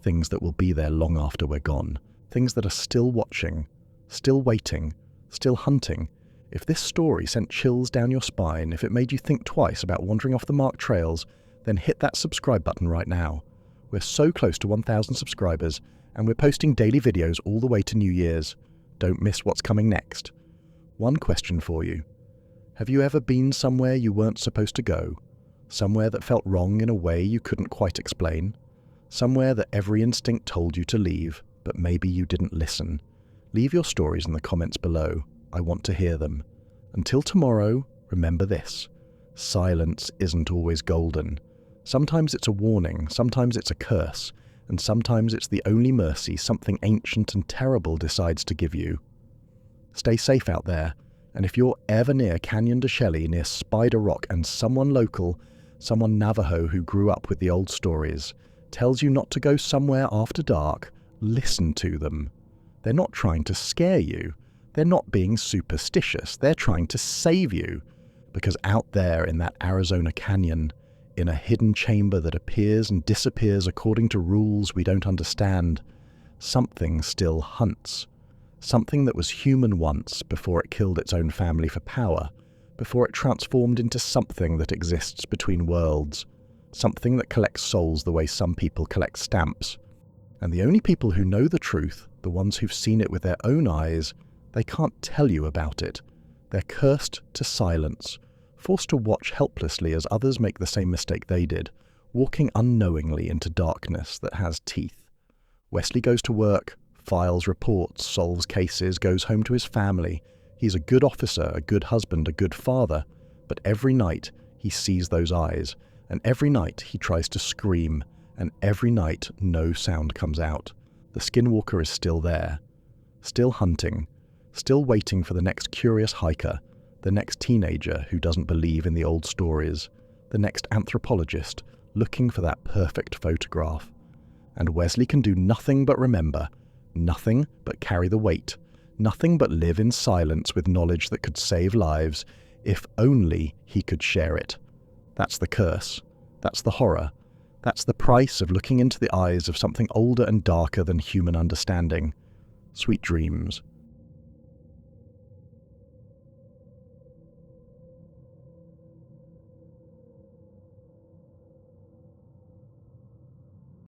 things that will be there long after we're gone, things that are still watching, still waiting, still hunting. If this story sent chills down your spine, if it made you think twice about wandering off the marked trails, then hit that subscribe button right now. We're so close to 1,000 subscribers, and we're posting daily videos all the way to New Year's. Don't miss what's coming next. One question for you. Have you ever been somewhere you weren't supposed to go? Somewhere that felt wrong in a way you couldn't quite explain? Somewhere that every instinct told you to leave, but maybe you didn't listen? Leave your stories in the comments below. I want to hear them. Until tomorrow, remember this. Silence isn't always golden. Sometimes it's a warning, sometimes it's a curse, and sometimes it's the only mercy something ancient and terrible decides to give you. Stay safe out there, and if you're ever near Canyon de Chelly, near Spider Rock, and someone local, someone Navajo who grew up with the old stories, tells you not to go somewhere after dark, listen to them. They're not trying to scare you. They're not being superstitious. They're trying to save you. Because out there in that Arizona canyon, in a hidden chamber that appears and disappears according to rules we don't understand, something still hunts. Something that was human once before it killed its own family for power, before it transformed into something that exists between worlds, something that collects souls the way some people collect stamps. And the only people who know the truth, the ones who've seen it with their own eyes, they can't tell you about it. They're cursed to silence, forced to watch helplessly as others make the same mistake they did, walking unknowingly into darkness that has teeth. Wesley goes to work, files reports, solves cases, goes home to his family. He's a good officer, a good husband, a good father, but every night he sees those eyes, and every night he tries to scream, and every night no sound comes out. The skinwalker is still there, still hunting, still waiting for the next curious hiker, the next teenager who doesn't believe in the old stories, the next anthropologist looking for that perfect photograph. And Wesley can do nothing but remember, nothing but carry the weight, nothing but live in silence with knowledge that could save lives, if only he could share it. That's the curse. That's the horror. That's the price of looking into the eyes of something older and darker than human understanding. Sweet dreams.